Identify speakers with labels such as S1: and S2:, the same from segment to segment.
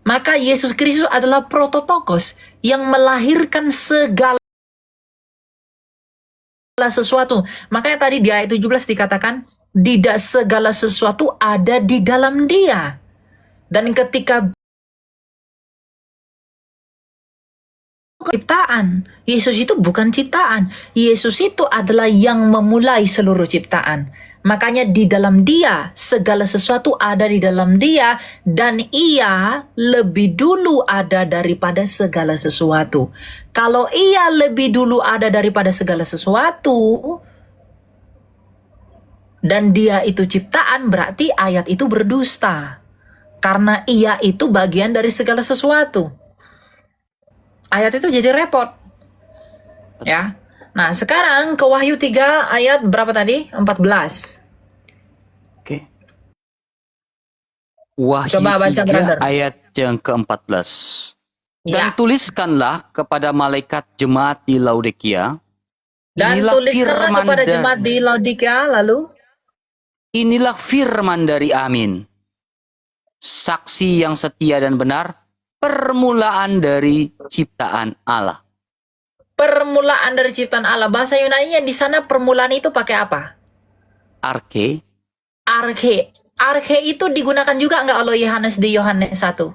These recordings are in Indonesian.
S1: Maka Yesus Kristus adalah prototokos yang melahirkan segala sesuatu. Makanya tadi di ayat 17 dikatakan, tidak segala sesuatu ada di dalam Dia. Dan ketika ciptaan, Yesus itu bukan ciptaan. Yesus itu adalah yang memulai seluruh ciptaan. Makanya di dalam Dia, segala sesuatu ada di dalam Dia, dan Ia lebih dulu ada daripada segala sesuatu. Kalau Ia lebih dulu ada daripada segala sesuatu, dan Dia itu ciptaan, berarti ayat itu berdusta. Karena Ia itu bagian dari segala sesuatu. Ayat itu jadi repot. Ya. Nah, sekarang ke Wahyu 3 ayat berapa tadi? 14.
S2: Oke. Wahyu
S1: Coba baca,
S2: 3
S1: brother.
S2: ayat yang ke-14. Dan
S1: Ya.
S2: tuliskanlah kepada malaikat jemaat di Laodikia.
S1: Dan
S2: Inilah
S1: tuliskanlah
S2: firman
S1: kepada
S2: dari-
S1: jemaat di Laodikia, lalu
S2: Inilah firman dari Amin. Saksi yang setia dan benar, permulaan dari ciptaan Allah.
S1: permulaan dari ciptaan Allah. Bahasa Yunani di sana permulaan itu pakai apa?
S2: Arke.
S1: Arche. Arche itu digunakan juga nggak oleh Yohanes di Yohanes 1?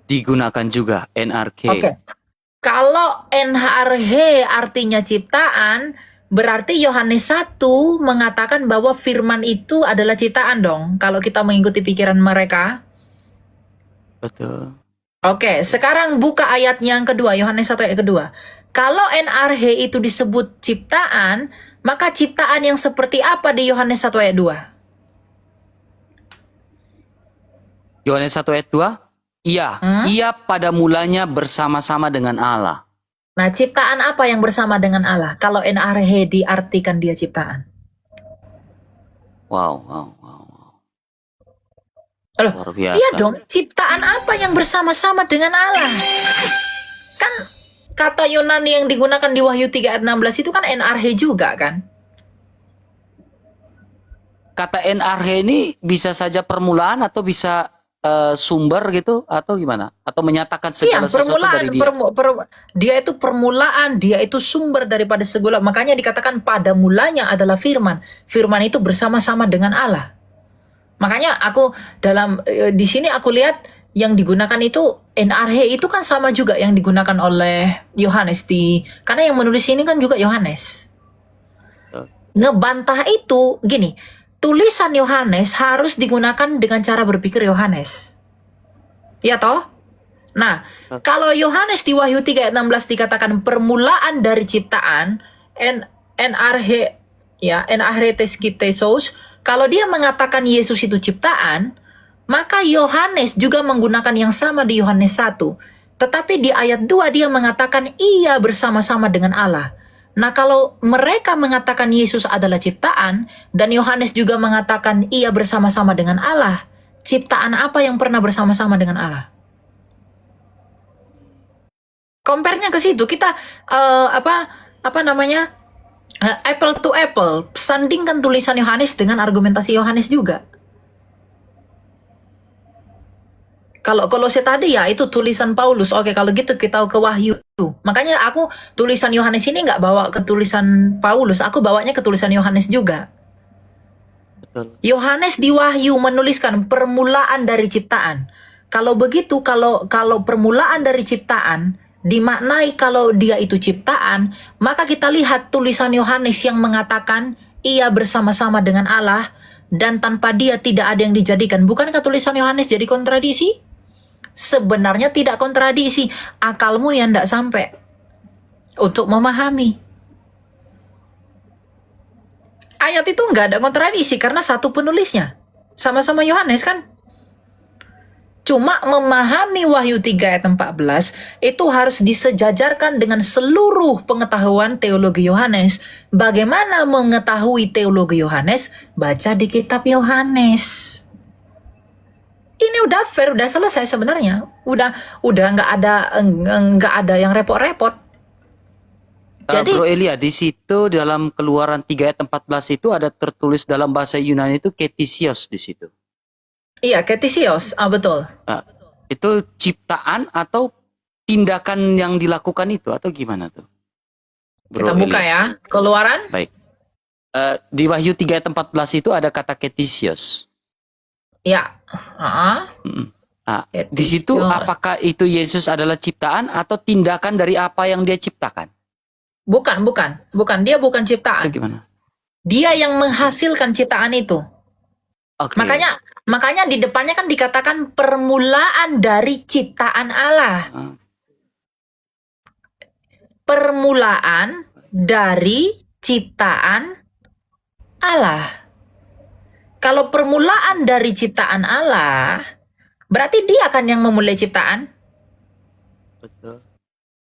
S2: Digunakan juga NRK.
S1: Oke. Kalau NHRH artinya ciptaan, berarti Yohanes 1 mengatakan bahwa firman itu adalah ciptaan dong. Kalau kita mengikuti pikiran mereka.
S2: Betul.
S1: Oke, sekarang buka ayat yang kedua, Yohanes 1 ayat kedua. Kalau NRH itu disebut ciptaan, maka ciptaan yang seperti apa di Yohanes 1 ayat 2?
S2: Yohanes 1 ayat 2. Iya, ia pada mulanya bersama-sama dengan Allah.
S1: Nah, ciptaan apa yang bersama dengan Allah? Kalau NRH diartikan dia ciptaan.
S2: Wow, wow, wow, wow.
S1: Loh,
S2: Luar biasa.
S1: iya dong, ciptaan apa yang bersama-sama dengan Allah? Kan kata Yunani yang digunakan di Wahyu 3 ayat 16 itu kan NRH juga kan?
S2: Kata NRK ini bisa saja permulaan atau bisa sumber gitu atau gimana? Atau menyatakan segala sesuatu dari dia?
S1: Dia itu permulaan, dia itu sumber daripada segala. Makanya dikatakan pada mulanya adalah firman. Firman itu bersama-sama dengan Allah. Makanya aku di sini aku lihat yang digunakan itu NRH itu kan sama juga yang digunakan oleh Yohanes karena yang menulis ini kan juga Yohanes. Ngebantah itu gini, tulisan Yohanes harus digunakan dengan cara berpikir Yohanes. Ya toh? Nah, kalau Yohanes di Wahyu 3 ayat 16 dikatakan permulaan dari ciptaan, NRH ya, NRH Teskithesos, kalau dia mengatakan Yesus itu ciptaan, maka Yohanes juga menggunakan yang sama di Yohanes 1. Tetapi di ayat 2 dia mengatakan ia bersama-sama dengan Allah. Nah, kalau mereka mengatakan Yesus adalah ciptaan, dan Yohanes juga mengatakan ia bersama-sama dengan Allah, ciptaan apa yang pernah bersama-sama dengan Allah? Compare-nya ke situ, kita apa namanya? Apple to apple, sandingkan tulisan Yohanes dengan argumentasi Yohanes juga. Kalau Kolose tadi ya itu tulisan Paulus. Oke, kalau gitu kita ke Wahyu. Makanya aku tulisan Yohanes ini nggak bawa ke tulisan Paulus, aku bawanya ke tulisan Yohanes juga.
S2: Betul.
S1: Yohanes di Wahyu menuliskan permulaan dari ciptaan. Kalau begitu, kalau permulaan dari ciptaan dimaknai kalau dia itu ciptaan, maka kita lihat tulisan Yohanes yang mengatakan ia bersama-sama dengan Allah dan tanpa dia tidak ada yang dijadikan. Bukankah tulisan Yohanes jadi kontradisi? Sebenarnya tidak kontradisi, akalmu yang tidak sampai untuk memahami. Ayat itu nggak ada kontradisi karena satu penulisnya, sama-sama Yohanes kan? Cuma memahami Wahyu 3 ayat 14 itu harus disejajarkan dengan seluruh pengetahuan teologi Yohanes. Bagaimana mengetahui teologi Yohanes? Baca di kitab Yohanes. Ini udah fair, udah selesai sebenarnya. Udah nggak ada yang repot-repot. Jadi
S2: Bro Elia, di situ dalam Keluaran 3 ayat 14 itu ada tertulis dalam bahasa Yunani itu ketisios di situ.
S1: iya, ketisios, betul.
S2: Itu ciptaan atau tindakan yang dilakukan itu atau gimana tuh?
S1: Kita buka ya. Keluaran.
S2: Baik. Di Wahyu 3 ayat 14 itu ada kata ketisios.
S1: Ya.
S2: Di situ apakah itu Yesus adalah ciptaan atau tindakan dari apa yang dia ciptakan?
S1: Bukan. Dia bukan ciptaan.
S2: Itu gimana?
S1: Dia yang menghasilkan ciptaan itu.
S2: Okay.
S1: Makanya di depannya kan dikatakan permulaan dari ciptaan Allah. Permulaan dari ciptaan Allah. Kalau permulaan dari ciptaan Allah, berarti dia kan yang memulai ciptaan.
S2: Betul.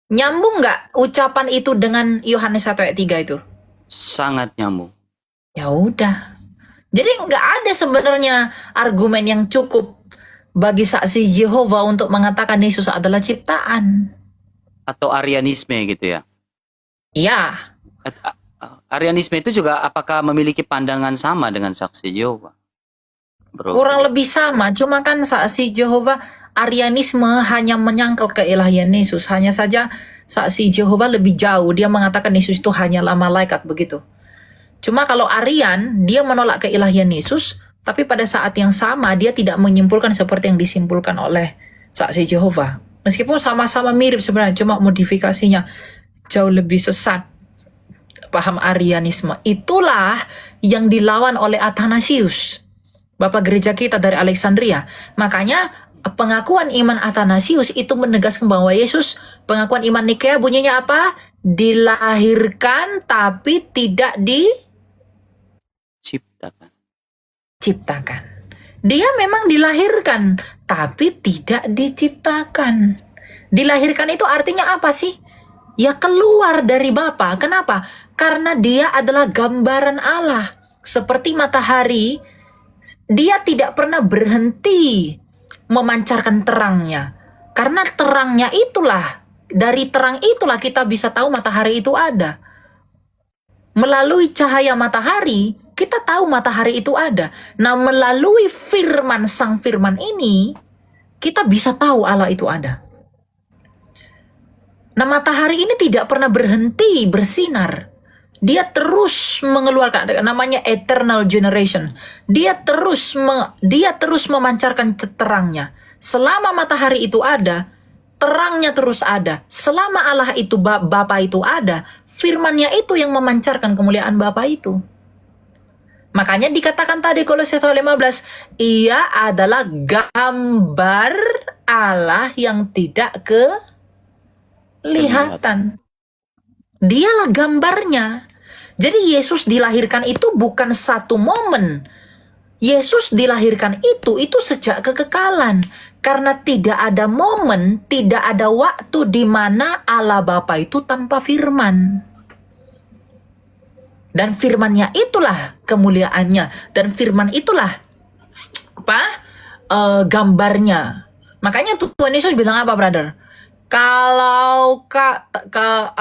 S1: Nyambung nggak ucapan itu dengan Yohanes 1 ayat 3 itu?
S2: Sangat nyambung.
S1: Ya udah. Jadi nggak ada sebenarnya argumen yang cukup bagi saksi Yehova untuk mengatakan Yesus adalah ciptaan.
S2: Atau Arianisme gitu ya?
S1: Iya.
S2: Arianisme itu juga apakah memiliki pandangan sama dengan saksi Yehova?
S1: Kurang lebih sama, cuma kan saksi Yehova Arianisme hanya menyangkal keilahian Yesus. Hanya saja saksi Yehova lebih jauh, dia mengatakan Yesus itu hanyalah malaikat begitu. Cuma kalau Arian, dia menolak keilahian Yesus, tapi pada saat yang sama dia tidak menyimpulkan seperti yang disimpulkan oleh saksi Yehova. Meskipun sama-sama mirip sebenarnya, cuma modifikasinya jauh lebih sesat. Paham Arianisme. Itulah yang dilawan oleh Athanasius, Bapak gereja kita dari Alexandria. Makanya pengakuan iman Athanasius itu menegaskan bahwa Yesus, pengakuan iman Nikea bunyinya apa? Dilahirkan tapi tidak diciptakan. Dia memang dilahirkan tapi tidak diciptakan. Dilahirkan itu artinya apa sih? Ya keluar dari Bapa. Kenapa? Karena dia adalah gambaran Allah. Seperti matahari, dia tidak pernah berhenti memancarkan terangnya. Karena terangnya itulah, dari terang itulah kita bisa tahu matahari itu ada. Melalui cahaya matahari, kita tahu matahari itu ada. Nah, melalui firman, sang firman ini, kita bisa tahu Allah itu ada. Nah, matahari ini tidak pernah berhenti bersinar. Dia terus mengeluarkan, namanya eternal generation. Dia terus memancarkan terangnya. Selama matahari itu ada, terangnya terus ada. Selama Allah itu, Bapa itu ada, firman-Nya itu yang memancarkan kemuliaan Bapa itu. Makanya dikatakan tadi Kolose 1:15, ia adalah gambar Allah yang tidak kelihatan. Dialah gambarnya. Jadi Yesus dilahirkan itu bukan satu momen. Yesus dilahirkan itu sejak kekekalan. Karena tidak ada momen, tidak ada waktu di mana Allah Bapa itu tanpa firman. Dan firman-Nya itulah kemuliaannya. Dan firman itulah gambarnya. Makanya Tuhan Yesus bilang apa, brother? Kalau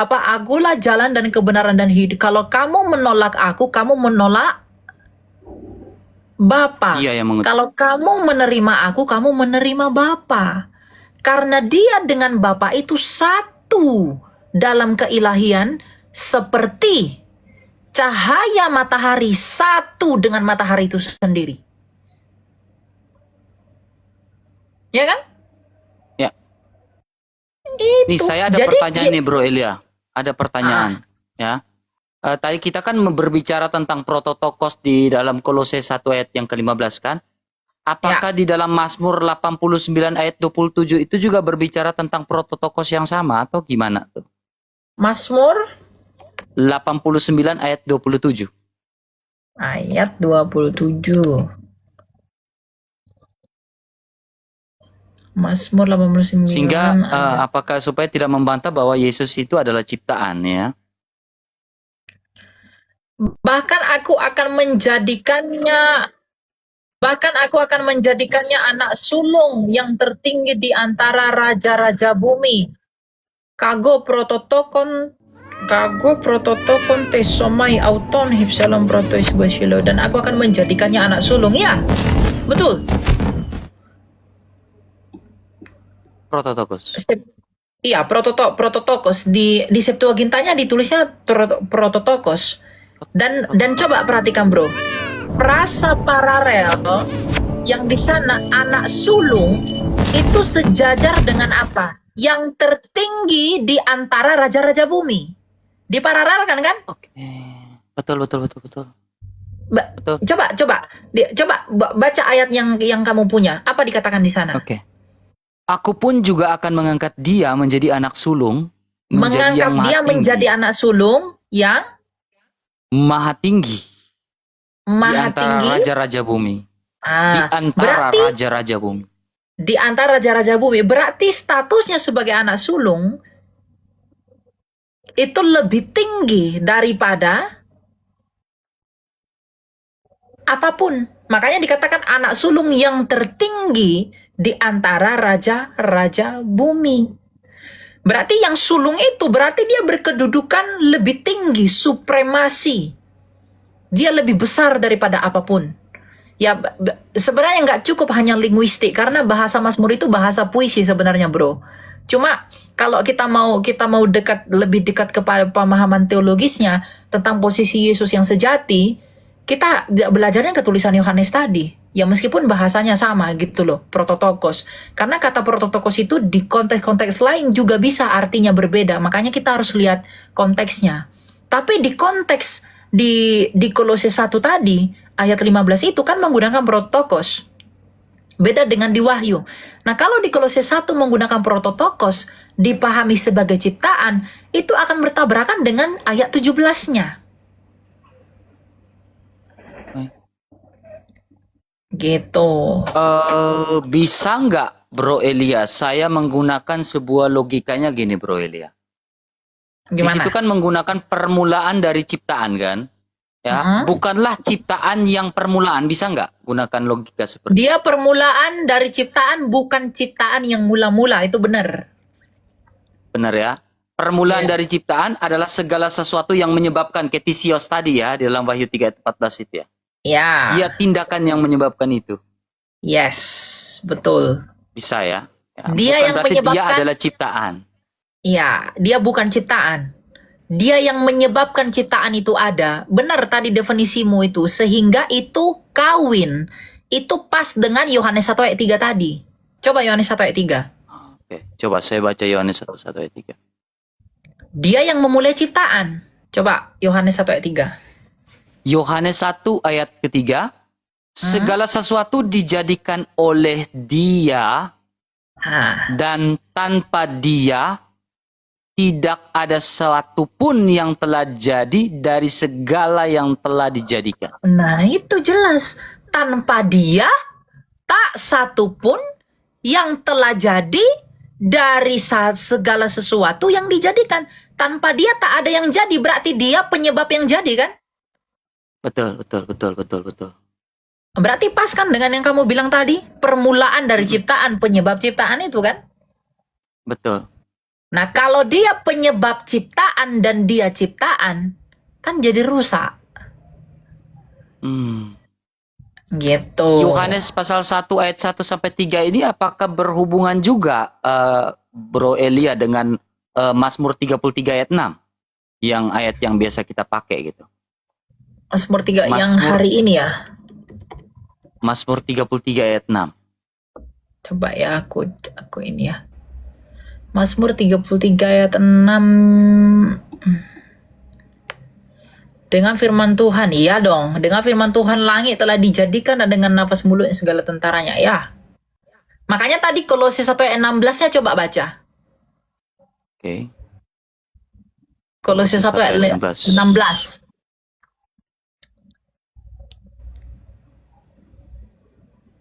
S1: akulah jalan dan kebenaran dan hidup. Kalau kamu menolak aku, kamu menolak Bapa. Kalau kamu menerima aku, kamu menerima Bapa. Karena dia dengan Bapa itu satu dalam keilahian, seperti cahaya matahari satu dengan matahari itu sendiri. Ya kan?
S2: Ya.
S1: Itu.
S2: Nih saya ada pertanyaan nih Bro Elia. Ada pertanyaan. Ya. Tadi kita kan berbicara tentang prototokos di dalam Kolose 1 ayat yang ke-15 kan? Apakah di dalam Mazmur 89 ayat 27 itu juga berbicara tentang prototokos yang sama atau gimana tuh?
S1: Mazmur
S2: 89 ayat 27.
S1: Ayat 27. Mazmur 89.
S2: Sehingga apakah supaya tidak membantah bahwa Yesus itu adalah ciptaan ya?
S1: Bahkan aku akan menjadikannya anak sulung yang tertinggi di antara raja-raja bumi. Kago prototokon tesomai auton hipsalom protois basilo, dan aku akan menjadikannya anak sulung. Ya, betul.
S2: Prototokos.
S1: Iya, prototokos di Septuagintanya ditulisnya prototokos. Dan coba perhatikan, Bro. Frasa paralel yang di sana anak sulung itu sejajar dengan apa? Yang tertinggi di antara raja-raja bumi. Diparalelkan kan?
S2: Oke. Betul. Betul.
S1: Coba baca ayat yang kamu punya. Apa dikatakan di sana?
S2: Oke. Aku pun juga akan mengangkat dia menjadi anak sulung,
S1: Mengangkat dia menjadi anak sulung yang
S2: maha tinggi di
S1: maha
S2: antara
S1: tinggi.
S2: raja-raja bumi. Di antara
S1: Berarti
S2: raja-raja bumi.
S1: di antara raja-raja bumi. Berarti statusnya sebagai anak sulung itu lebih tinggi daripada apapun. Makanya dikatakan anak sulung yang tertinggi di antara raja-raja bumi. Berarti yang sulung itu berarti dia berkedudukan lebih tinggi, supremasi. Dia lebih besar daripada apapun. Ya sebenarnya nggak cukup hanya linguistik, karena bahasa Mazmur itu bahasa puisi sebenarnya, Bro. Cuma kalau kita mau lebih dekat kepada pemahaman teologisnya tentang posisi Yesus yang sejati, kita belajarnya ke tulisan Yohanes tadi. Ya meskipun bahasanya sama gitu loh, prototokos. Karena kata prototokos itu di konteks-konteks lain juga bisa artinya berbeda. Makanya kita harus lihat konteksnya. Tapi di konteks di Kolose 1 tadi, ayat 15 itu kan menggunakan prototokos. Beda dengan di Wahyu. Nah kalau di Kolose 1 menggunakan prototokos, dipahami sebagai ciptaan, itu akan bertabrakan dengan ayat 17-nya. Gitu.
S2: Bisa nggak, Bro Elia, saya menggunakan sebuah logikanya gini, Bro Elia. Di
S1: Gimana?
S2: situ kan menggunakan permulaan dari ciptaan kan? Ya, bukanlah ciptaan yang permulaan, bisa nggak gunakan logika seperti
S1: Dia permulaan dari ciptaan, bukan ciptaan yang mula-mula, itu benar.
S2: benar ya? Permulaan dari ciptaan adalah segala sesuatu yang menyebabkan ketisios tadi ya, di dalam Wahyu 3:14 itu ya.
S1: Ya.
S2: Dia tindakan yang menyebabkan itu.
S1: Yes, betul.
S2: Bisa ya? Ya,
S1: Dia
S2: bukan
S1: yang
S2: berarti
S1: menyebabkan.
S2: dia adalah ciptaan.
S1: Ya, dia bukan ciptaan. Dia yang menyebabkan ciptaan itu ada. Benar tadi definisimu itu. Sehingga itu kawin. Itu pas dengan Yohanes 1 ayat 3 tadi. Coba Yohanes 1 ayat 3.
S2: Oke, coba saya baca Yohanes 1 ayat 3.
S1: Dia yang memulai ciptaan. Coba Yohanes 1 ayat 3.
S2: Yohanes 1 ayat ketiga, segala sesuatu dijadikan oleh Dia dan tanpa Dia tidak ada sesuatu pun yang telah jadi dari segala yang telah dijadikan.
S1: Nah itu jelas. Tanpa Dia tak satu pun yang telah jadi dari segala sesuatu yang dijadikan. Tanpa Dia tak ada yang jadi. Berarti Dia penyebab yang jadi kan?
S2: Betul.
S1: Berarti pas kan dengan yang kamu bilang tadi, permulaan dari ciptaan, penyebab ciptaan itu kan?
S2: Betul.
S1: Nah, kalau dia penyebab ciptaan dan dia ciptaan, kan jadi rusak. Gitu.
S2: Yohanes pasal 1 ayat 1 sampai 3 ini apakah berhubungan juga Bro Elia dengan Mazmur 33 ayat 6? Yang ayat yang biasa kita pakai gitu.
S1: Mazmur 3 yang hari ini ya.
S2: Mazmur 33 ayat 6.
S1: Coba ya aku ini ya. Mazmur 33 ayat 6. Dengan firman Tuhan, iya dong. Dengan firman Tuhan langit telah dijadikan dan dengan nafas mulut segala tentaranya, ya. Makanya tadi Kolose 1 ayat 16-nya coba baca.
S2: Oke.
S1: Kolose 1 ayat 16.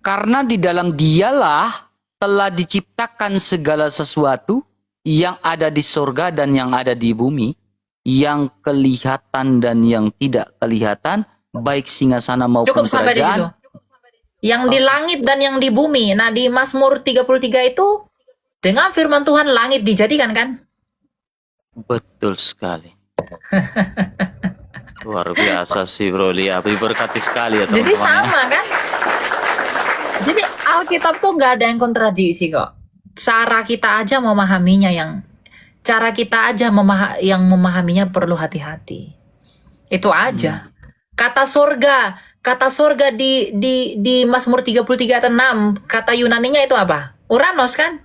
S2: Karena di dalam Dialah telah diciptakan segala sesuatu yang ada di sorga dan yang ada di bumi, yang kelihatan dan yang tidak kelihatan, baik singgasana maupun
S1: Cukup sampai di situ.
S2: kerajaan.
S1: Yang di langit dan yang di bumi. Nah, di Mazmur 33 itu dengan firman Tuhan langit dijadikan kan?
S2: Betul sekali. Luar biasa sih Bro Lia, diberkati sekali ya teman-teman.
S1: Jadi sama kan? Jadi Alkitab tuh nggak ada yang kontradiksi kok. cara kita aja memahaminya cara kita aja yang memahaminya perlu hati-hati. Itu aja. Kata sorga di Mazmur 33 ayat 6, kata Yunaninya itu apa? Uranos kan?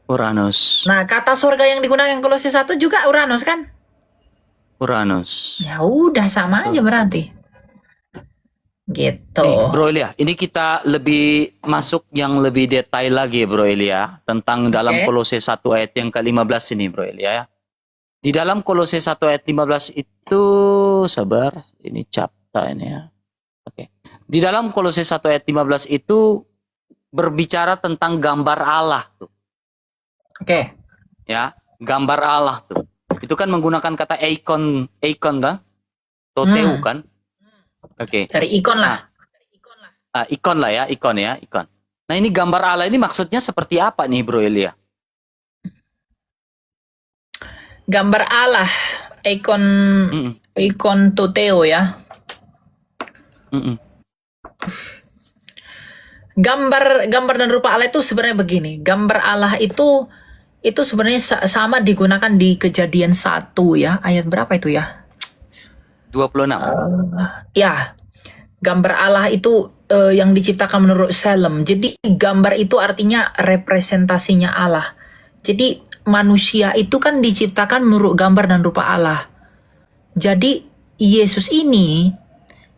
S2: Uranus.
S1: Nah, kata sorga yang digunakan Kolose 1 juga Uranos kan?
S2: Uranus.
S1: Ya udah sama aja berarti. Gitu.
S2: Nih, Bro Elia, ini kita lebih masuk yang lebih detail lagi, Bro Elia, tentang dalam Kolose 1 ayat yang ke-15 ini, Bro Elia ya. Di dalam Kolose 1 ayat 15 itu, sabar, ini capta ini ya. Oke. Di dalam Kolose 1 ayat 15 itu berbicara tentang gambar Allah tuh.
S1: Oke.
S2: Ya, gambar Allah tuh. Itu kan menggunakan kata icon kan? Toteu kan? Oke.
S1: Dari ikon lah.
S2: Ikon lah ya, ikon. Nah, ini gambar Allah ini maksudnya seperti apa nih, Bro Elia?
S1: Gambar Allah, ikon Toteo ya. Gambar dan rupa Allah itu sebenarnya begini. Gambar Allah itu sebenarnya sama digunakan di Kejadian 1 ya. Ayat berapa itu ya?
S2: 26.
S1: Ya. Gambar Allah itu yang diciptakan menurut Salem. Jadi gambar itu artinya representasinya Allah. Jadi manusia itu kan diciptakan menurut gambar dan rupa Allah. Jadi Yesus ini,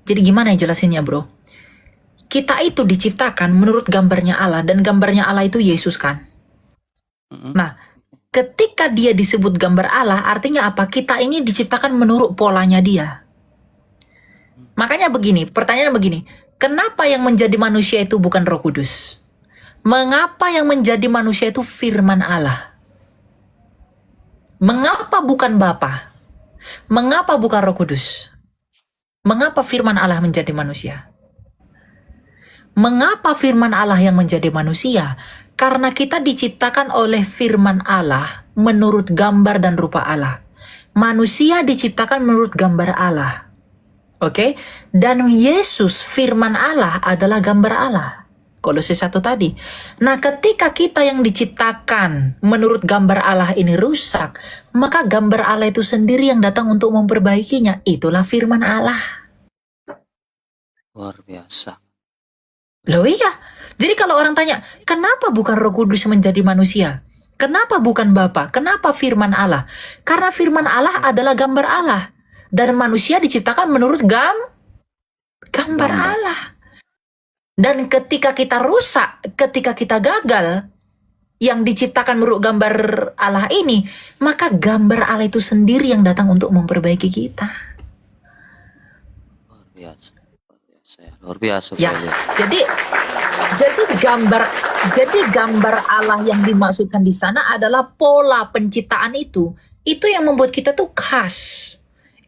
S1: jadi gimana ya jelasinnya, Bro? Kita itu diciptakan menurut gambarnya Allah, dan gambarnya Allah itu Yesus kan. Nah, ketika dia disebut gambar Allah, artinya apa? Kita ini diciptakan menurut polanya dia. Makanya begini, pertanyaan begini, kenapa yang menjadi manusia itu bukan Roh Kudus? Mengapa yang menjadi manusia itu firman Allah? Mengapa bukan Bapa? Mengapa bukan Roh Kudus? Mengapa firman Allah menjadi manusia? Mengapa firman Allah yang menjadi manusia? Karena kita diciptakan oleh firman Allah menurut gambar dan rupa Allah. Manusia diciptakan menurut gambar Allah. Oke? Dan Yesus firman Allah adalah gambar Allah. Kolose 1 tadi. Nah, ketika kita yang diciptakan menurut gambar Allah ini rusak, maka gambar Allah itu sendiri yang datang untuk memperbaikinya. Itulah firman Allah.
S2: Luar biasa.
S1: Loh iya. Jadi kalau orang tanya, kenapa bukan Roh Kudus menjadi manusia? Kenapa bukan Bapa? Kenapa firman Allah? Karena firman Allah adalah gambar Allah. Dan manusia diciptakan menurut gambar Allah. Dan ketika kita rusak, ketika kita gagal, yang diciptakan menurut gambar Allah ini, maka gambar Allah itu sendiri yang datang untuk memperbaiki kita.
S2: Luar biasa. Luar biasa.
S1: Ya, jadi gambar Allah yang dimaksudkan di sana adalah pola penciptaan itu. Itu yang membuat kita tuh khas.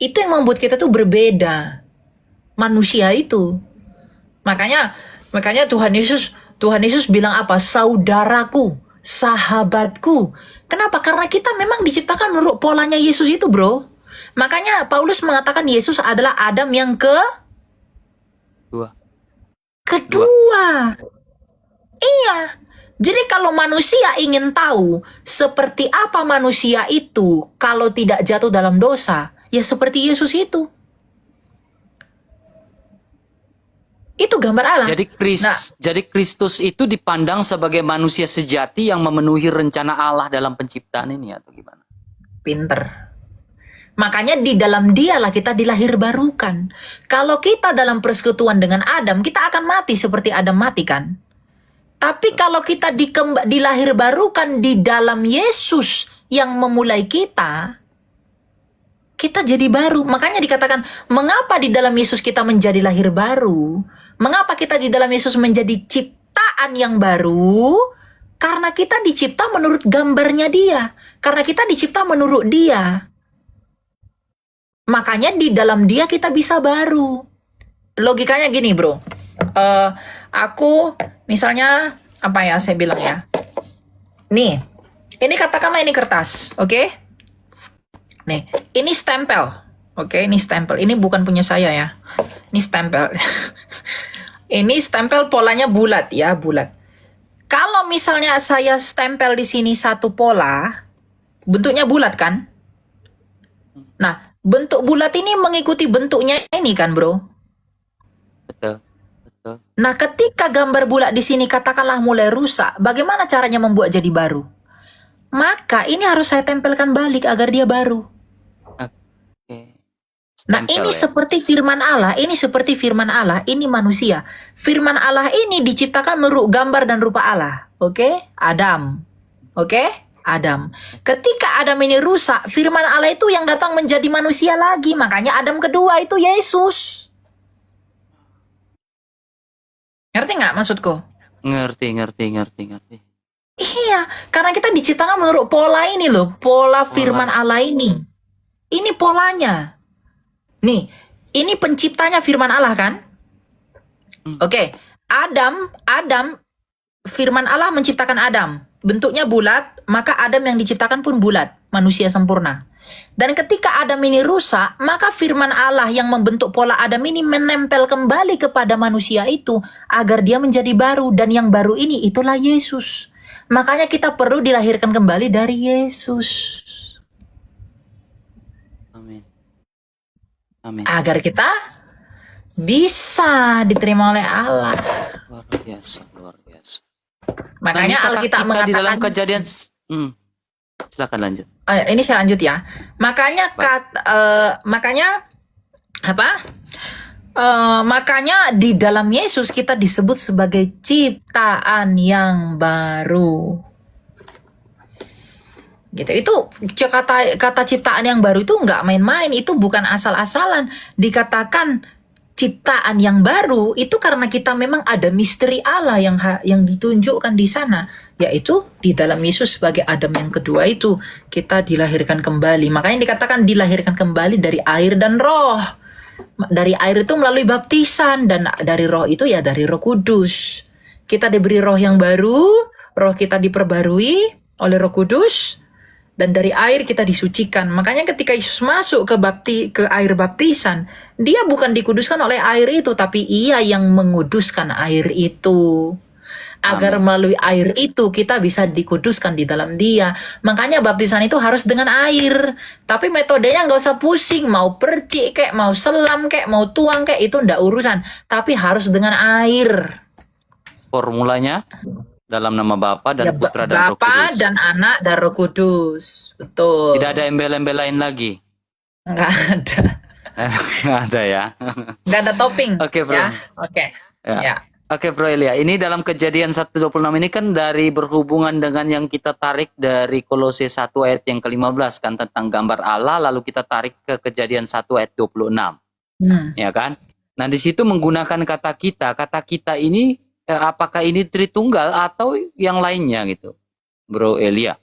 S1: Itu yang membuat kita tuh berbeda. Manusia itu. Makanya Tuhan Yesus bilang apa? Saudaraku, sahabatku. Kenapa? Karena kita memang diciptakan menurut polanya Yesus itu, Bro. Makanya Paulus mengatakan Yesus adalah Adam yang kedua. Iya. Jadi kalau manusia ingin tahu seperti apa manusia itu kalau tidak jatuh dalam dosa, ya seperti Yesus itu. Itu gambar Allah.
S2: Jadi Kristus itu dipandang sebagai manusia sejati yang memenuhi rencana Allah dalam penciptaan ini atau gimana?
S1: Pinter. Makanya di dalam dialah kita dilahirbarukan. Kalau kita dalam persekutuan dengan Adam, kita akan mati seperti Adam mati kan? Tapi kalau kita dilahirbarukan di dalam Yesus yang memulai kita jadi baru. Makanya dikatakan, mengapa di dalam Yesus kita menjadi lahir baru? Mengapa kita di dalam Yesus menjadi ciptaan yang baru? Karena kita dicipta menurut gambarnya Dia. Karena kita dicipta menurut Dia. Makanya di dalam Dia kita bisa baru. Logikanya gini, Bro. Aku misalnya apa ya saya bilang ya. Nih, ini katakanlah ini kertas, oke? Nih, ini stempel. Oke, ini stempel. Ini bukan punya saya ya. Ini stempel. Ini stempel polanya bulat ya, bulat. Kalau misalnya saya stempel di sini satu pola, bentuknya bulat kan? Nah, bentuk bulat ini mengikuti bentuknya ini kan, bro?
S2: Betul. Betul.
S1: Nah, ketika gambar bulat di sini katakanlah mulai rusak, bagaimana caranya membuat jadi baru? Maka ini harus saya tempelkan balik agar dia baru.
S2: Oke.
S1: Nah,
S2: Stempel
S1: ini
S2: ya.
S1: seperti firman Allah, ini seperti firman Allah, ini manusia. Firman Allah ini diciptakan menurut gambar dan rupa Allah. Oke? Adam. Oke? Adam. Ketika Adam ini rusak, firman Allah itu yang datang menjadi manusia lagi. Makanya Adam kedua itu Yesus. Ngerti nggak maksudku?
S2: Ngerti.
S1: Iya, karena kita diciptakan menurut pola ini loh, pola firman Allah ini. Ini polanya. Nih, ini penciptanya firman Allah kan? Oke, Adam, firman Allah menciptakan Adam. Bentuknya bulat, maka Adam yang diciptakan pun bulat, manusia sempurna. Dan ketika Adam ini rusak, maka firman Allah yang membentuk pola Adam ini menempel kembali kepada manusia itu agar dia menjadi baru. Dan yang baru ini itulah Yesus. Makanya kita perlu dilahirkan kembali dari Yesus.
S2: Amin. Amin.
S1: Agar kita bisa diterima oleh Allah.
S2: Luar biasa.
S1: Makanya
S2: Nah, ini
S1: Alkitab
S2: kita di dalam
S1: mengatakan,
S2: Kejadian silakan lanjut.
S1: ini saya lanjut ya. Makanya makanya di dalam Yesus kita disebut sebagai ciptaan yang baru. Gitu. Itu kata ciptaan yang baru itu nggak main-main, itu bukan asal-asalan. Dikatakan ciptaan yang baru itu karena kita memang ada misteri Allah yang ditunjukkan di sana, yaitu di dalam Yesus sebagai Adam yang kedua itu kita dilahirkan kembali. Makanya dikatakan dilahirkan kembali dari air dan roh. Dari air itu melalui baptisan, dan dari roh itu ya dari Roh Kudus. Kita diberi roh yang baru, roh kita diperbarui oleh Roh Kudus. Dan dari air kita disucikan. Makanya ketika Yesus masuk ke air baptisan, dia bukan dikuduskan oleh air itu, tapi ia yang menguduskan air itu. Agar melalui air itu kita bisa dikuduskan di dalam dia. Makanya baptisan itu harus dengan air. Tapi metodenya nggak usah pusing. Mau percik kek, mau selam kek, mau tuang kek, itu ndak urusan. Tapi harus dengan air.
S2: Formulanya dalam nama Bapa dan Putra dan Roh
S1: Bapa
S2: Kudus.
S1: dan Anak dan Roh Kudus. Betul.
S2: Tidak ada embel-embel lain lagi.
S1: Nggak ada.
S2: Nggak ada ya.
S1: Nggak ada topping.
S2: Oke, bro.
S1: Ya. Oke.
S2: Ya.
S1: Ya.
S2: Oke, Bro Elia. Ini dalam Kejadian 1:26 ini kan dari berhubungan dengan yang kita tarik dari Kolose 1 ayat yang ke-15 kan, tentang gambar Allah, lalu kita tarik ke Kejadian 1 ayat 26. Ya kan? Nah, di situ menggunakan kata kita ini apakah ini Tritunggal atau yang lainnya gitu, Bro Elia?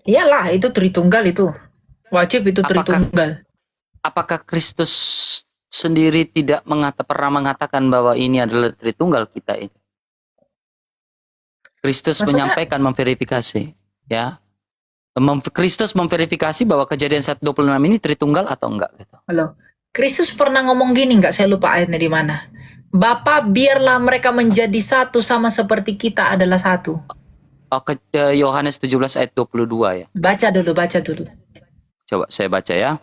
S1: Iyalah, itu Tritunggal itu. Wajib itu Tritunggal.
S2: Apakah Kristus sendiri tidak pernah mengatakan bahwa ini adalah Tritunggal kita ini? Kristus
S1: Maksudnya?
S2: menyampaikan, memverifikasi, ya. Kristus memverifikasi bahwa Kejadian 1:26 ini Tritunggal atau enggak gitu.
S1: Halo. Kristus pernah ngomong gini nggak? Saya lupa ayatnya di mana. Bapa, biarlah mereka menjadi satu sama seperti kita adalah satu.
S2: Oh, Yohanes 17 ayat 22 ya.
S1: Baca dulu.
S2: Coba saya baca ya.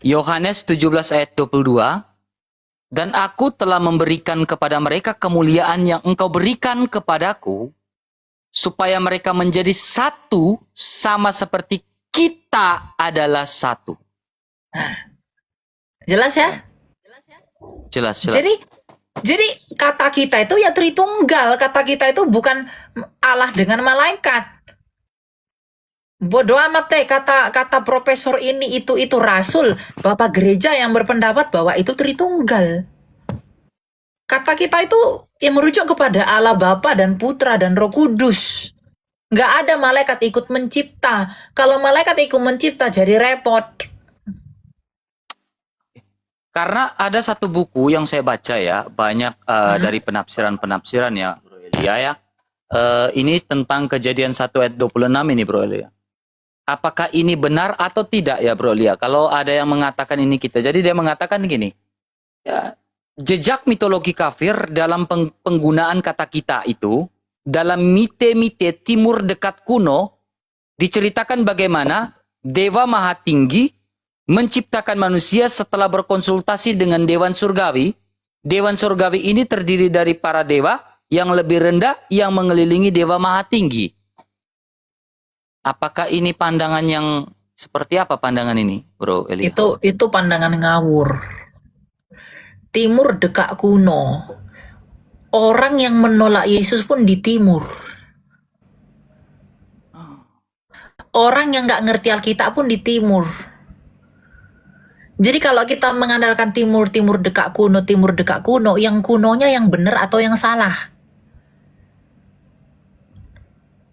S2: Yohanes 17 ayat 22. Dan aku telah memberikan kepada mereka kemuliaan yang engkau berikan kepadaku, supaya mereka menjadi satu sama seperti kita adalah satu.
S1: Jelas ya?
S2: Jelas.
S1: Jadi kata kita itu ya Tritunggal. Kata kita itu bukan Allah dengan malaikat. Bodoh amat deh kata profesor ini itu rasul, bapak gereja yang berpendapat bahwa itu Tritunggal. Kata kita itu yang merujuk kepada Allah Bapa dan Putra dan Roh Kudus. Nggak ada malaikat ikut mencipta. Kalau malaikat ikut mencipta jadi repot.
S2: Karena ada satu buku yang saya baca ya, banyak dari penafsiran ya, Bro Elia ya. Ini tentang Kejadian 1 ayat 26 ini, Bro Elia. apakah ini benar atau tidak ya Bro Lia? Kalau ada yang mengatakan ini kita, jadi dia mengatakan gini, ya, jejak mitologi kafir dalam penggunaan kata kita itu, dalam mite-mite timur dekat kuno, diceritakan bagaimana Dewa Maha Tinggi menciptakan manusia setelah berkonsultasi dengan Dewan Surgawi. Dewan Surgawi ini terdiri dari para dewa yang lebih rendah yang mengelilingi Dewa Maha Tinggi. Apakah ini pandangan yang seperti apa pandangan ini, Bro Elia?
S1: Itu pandangan ngawur. Timur dekat kuno. Orang yang menolak Yesus pun di timur. Orang yang nggak ngerti Alkitab pun di timur. Jadi kalau kita mengandalkan timur dekat kuno, yang kunonya yang benar atau yang salah?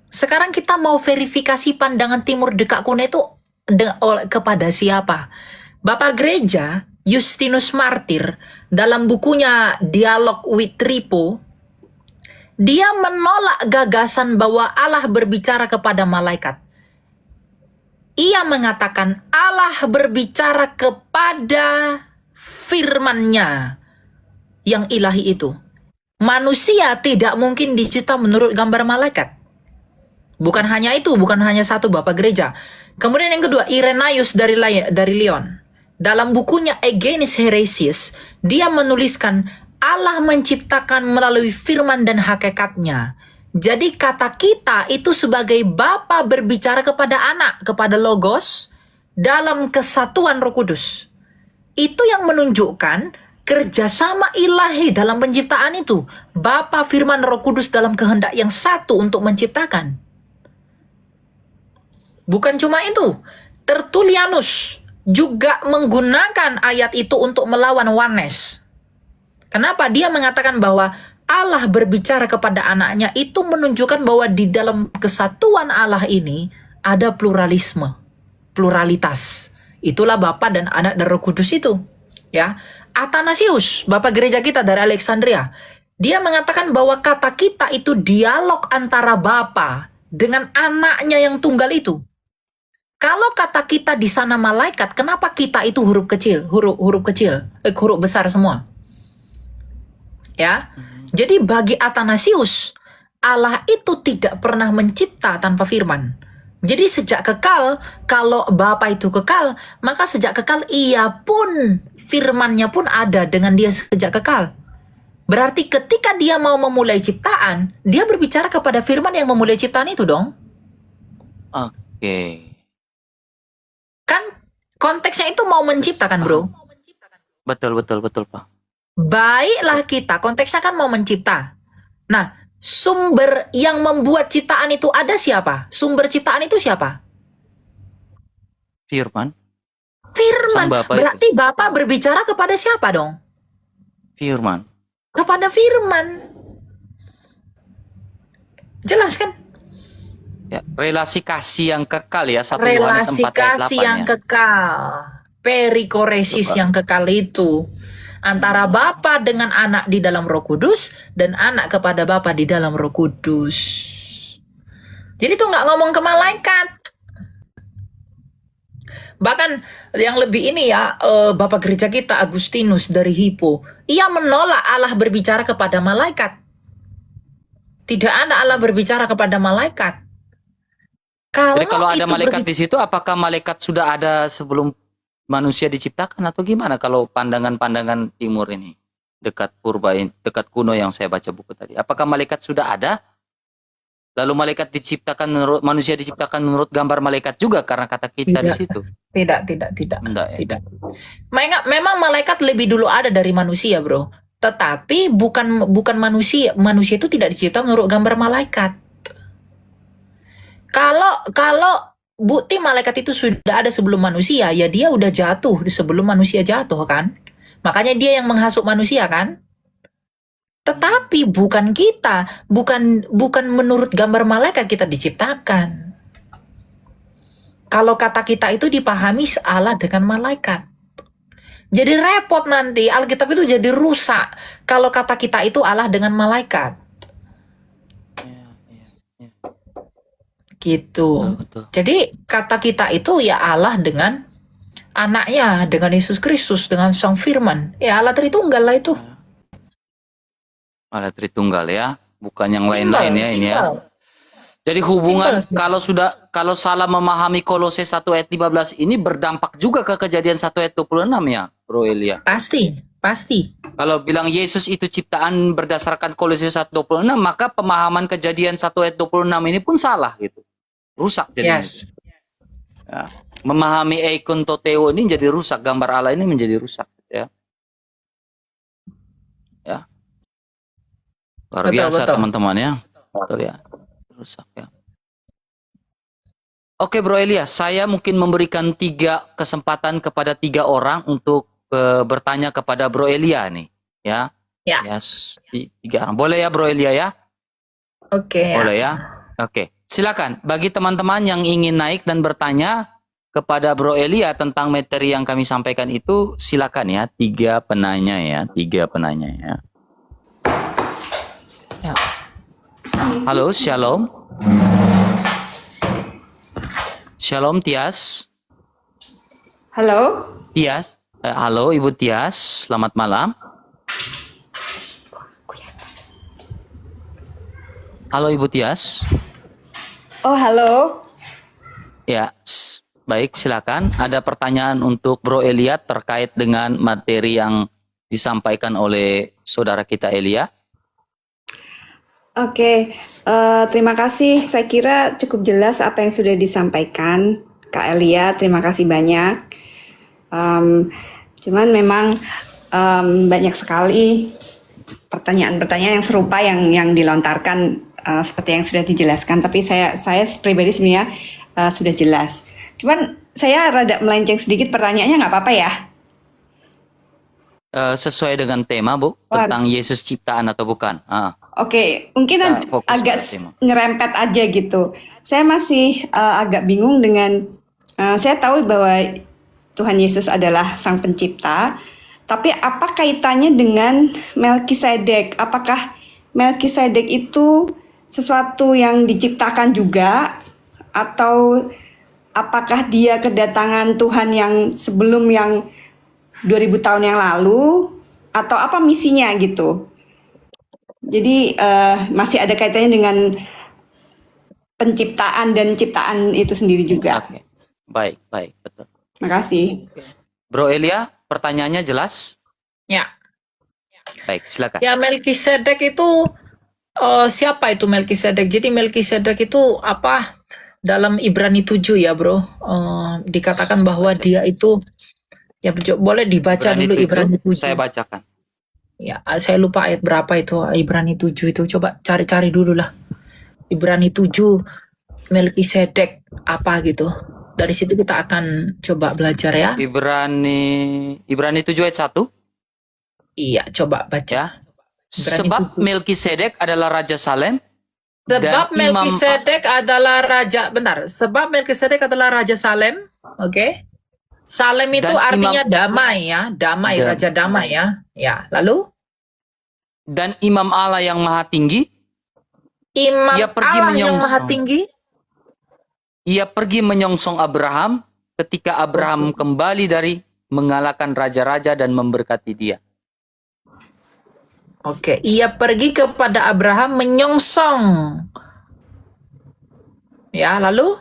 S1: Sekarang kita mau verifikasi pandangan timur dekat kuno itu kepada siapa? Bapak Gereja Justinus Martir dalam bukunya Dialog with Tripo, dia menolak gagasan bahwa Allah berbicara kepada malaikat. Ia mengatakan Allah berbicara kepada firman-Nya yang ilahi itu. Manusia tidak mungkin dicipta menurut gambar malaikat. Bukan hanya itu, bukan hanya satu Bapak Gereja. Kemudian yang kedua, Irenaeus dari Lyon. Dalam bukunya Against Heresies, dia menuliskan Allah menciptakan melalui firman dan hakikatnya. Jadi kata kita itu sebagai Bapa berbicara kepada anak, kepada Logos, dalam kesatuan Roh Kudus. Itu yang menunjukkan kerjasama ilahi dalam penciptaan itu. Bapa, firman, Roh Kudus dalam kehendak yang satu untuk menciptakan. Bukan cuma itu, Tertullianus juga menggunakan ayat itu untuk melawan oneness. Kenapa? Dia mengatakan bahwa Allah berbicara kepada anaknya itu menunjukkan bahwa di dalam kesatuan Allah ini ada pluralisme, pluralitas. Itulah Bapa dan Anak dan Roh Kudus itu. Ya, Athanasius, Bapak Gereja kita dari Alexandria, dia mengatakan bahwa kata kita itu dialog antara Bapa dengan anaknya yang tunggal itu. Kalau kata kita di sana malaikat, kenapa kita itu huruf kecil, huruf besar semua? Ya. Jadi bagi Athanasius, Allah itu tidak pernah mencipta tanpa firman. Jadi sejak kekal, kalau Bapa itu kekal, maka sejak kekal ia pun, firman-Nya pun ada dengan dia sejak kekal. Berarti ketika dia mau memulai ciptaan, dia berbicara kepada firman yang memulai ciptaan itu dong.
S2: Oke.
S1: Kan konteksnya itu mau menciptakan, bro.
S2: Betul, Pak.
S1: Baiklah kita, konteksnya kan mau mencipta. Nah, sumber yang membuat ciptaan itu ada siapa? Sumber ciptaan itu siapa?
S2: Firman.
S1: Firman.
S2: Sang Bapa
S1: Berarti Bapa berbicara kepada siapa dong?
S2: Firman.
S1: Kepada firman. Jelas kan?
S2: Ya, relasi kasih yang kekal ya, 1 Yohanes 4
S1: Relasi
S2: ayat 8
S1: kasih yang
S2: ya.
S1: kekal. Perikoresis yang kekal itu. Antara Bapa dengan anak di dalam Roh Kudus dan anak kepada Bapa di dalam Roh Kudus. Jadi itu nggak ngomong ke malaikat. Bahkan yang lebih ini ya, Bapak Gereja kita Agustinus dari Hippo, ia menolak Allah berbicara kepada malaikat. Tidak ada Allah berbicara kepada malaikat.
S2: Jadi kalau ada malaikat di situ, apakah malaikat sudah ada sebelum manusia diciptakan atau gimana kalau pandangan-pandangan timur ini dekat purba, dekat kuno yang saya baca buku tadi? Apakah malaikat sudah ada? Lalu malaikat diciptakan menurut manusia diciptakan menurut gambar malaikat juga karena kata kita di situ?
S1: Tidak.
S2: Enggak, ya?
S1: Tidak. Memang malaikat lebih dulu ada dari manusia, bro. Tetapi bukan manusia. Manusia itu tidak dicipta menurut gambar malaikat. Kalau bukti malaikat itu sudah ada sebelum manusia, ya dia udah jatuh sebelum manusia jatuh kan. Makanya dia yang menghasut manusia kan. Tetapi bukan kita, bukan menurut gambar malaikat kita diciptakan. Kalau kata kita itu dipahami Allah dengan malaikat. Jadi repot nanti, Alkitab itu jadi rusak kalau kata kita itu Allah dengan malaikat. Gitu.
S2: betul.
S1: Jadi kata kita itu ya Allah dengan anaknya, dengan Yesus Kristus, dengan Sang Firman. Ya Allah Tritunggal lah itu.
S2: Allah Tritunggal ya, bukan yang
S1: Simpel,
S2: lain-lain ya ini ya.
S1: simpel.
S2: Jadi hubungan
S1: Simpel.
S2: kalau salah memahami Kolose 1 ayat 15 ini berdampak juga ke Kejadian 1 ayat 26 ya, Bro Elia.
S1: Pasti.
S2: Kalau bilang Yesus itu ciptaan berdasarkan Kolose 1:26, maka pemahaman Kejadian 1 ayat 26 ini pun salah gitu. Rusak jadinya.
S1: Yes.
S2: Ya. Memahami eikon toteo ini jadi rusak, gambar Allah ini menjadi rusak ya. Ya. Luar biasa
S1: Betul.
S2: teman-teman ya. Betul ya. Rusak ya. Oke Bro Elia, saya mungkin memberikan 3 kesempatan kepada 3 orang untuk bertanya kepada Bro Elia nih, ya.
S1: Ya.
S2: Yes, 3 orang. Boleh ya Bro Elia ya?
S1: Oke.
S2: Boleh ya? Oke. Silakan bagi teman-teman yang ingin naik dan bertanya kepada Bro Elia tentang materi yang kami sampaikan itu, silakan ya, 3 penanya ya, 3 penanya ya.
S1: Ya.
S2: Halo, Shalom. Shalom Tias.
S3: Halo.
S2: Tias. Halo Ibu Tias, selamat malam. Halo Ibu Tias.
S3: Oh, halo.
S2: Ya, baik silakan. Ada pertanyaan untuk Bro Elia terkait dengan materi yang disampaikan oleh saudara kita Elia.
S3: Oke, terima kasih. Saya kira cukup jelas apa yang sudah disampaikan Kak Elia. Terima kasih banyak. Cuman memang banyak sekali pertanyaan-pertanyaan yang serupa yang dilontarkan seperti yang sudah dijelaskan. Tapi saya pribadi sebenarnya sudah jelas. Cuman saya rada melenceng sedikit pertanyaannya, nggak apa-apa ya?
S2: Sesuai dengan tema Bu, tentang Yesus ciptaan atau bukan.
S3: Oke, mungkin agak nyerempet aja gitu. Saya masih agak bingung dengan, saya tahu bahwa Tuhan Yesus adalah Sang Pencipta, tapi apa kaitannya dengan Melkisedek? Apakah Melkisedek itu sesuatu yang diciptakan juga? Atau apakah dia kedatangan Tuhan yang sebelum yang 2000 tahun yang lalu? Atau apa misinya gitu? Jadi masih ada kaitannya dengan penciptaan dan ciptaan itu sendiri juga.
S2: Oke. Baik, betul.
S3: Terima kasih.
S2: Bro Elia, pertanyaannya jelas?
S1: Ya.
S2: Baik, silakan.
S1: Ya, Melkisedek itu siapa itu Melkisedek? Jadi Melkisedek itu apa? Dalam Ibrani 7 ya, Bro. Dikatakan bahwa dia itu ya boleh dibaca
S2: Ibrani
S1: dulu
S2: 7,
S1: Ibrani 7.
S2: Saya bacakan.
S1: Ya, saya lupa ayat berapa itu Ibrani 7 itu. Coba cari-cari dulu lah. Ibrani 7 Melkisedek apa gitu. Dari situ kita akan coba belajar ya.
S2: Ibrani 7 ayat 1.
S1: Iya, coba baca.
S2: Ya. Sebab Melkisedek adalah Raja Salem.
S1: Sebab Melkisedek adalah raja, benar. Sebab Melkisedek adalah Raja Salem. Oke. Salem itu artinya damai ya, damai, raja damai ya. Ya, lalu?
S2: Dan Imam Allah yang Maha Tinggi.
S1: Imam Allah yang Maha Tinggi.
S2: Ia pergi menyongsong Abraham ketika Abraham kembali dari mengalahkan raja-raja dan memberkati dia.
S1: Oke, ia pergi kepada Abraham menyongsong. Ya, lalu?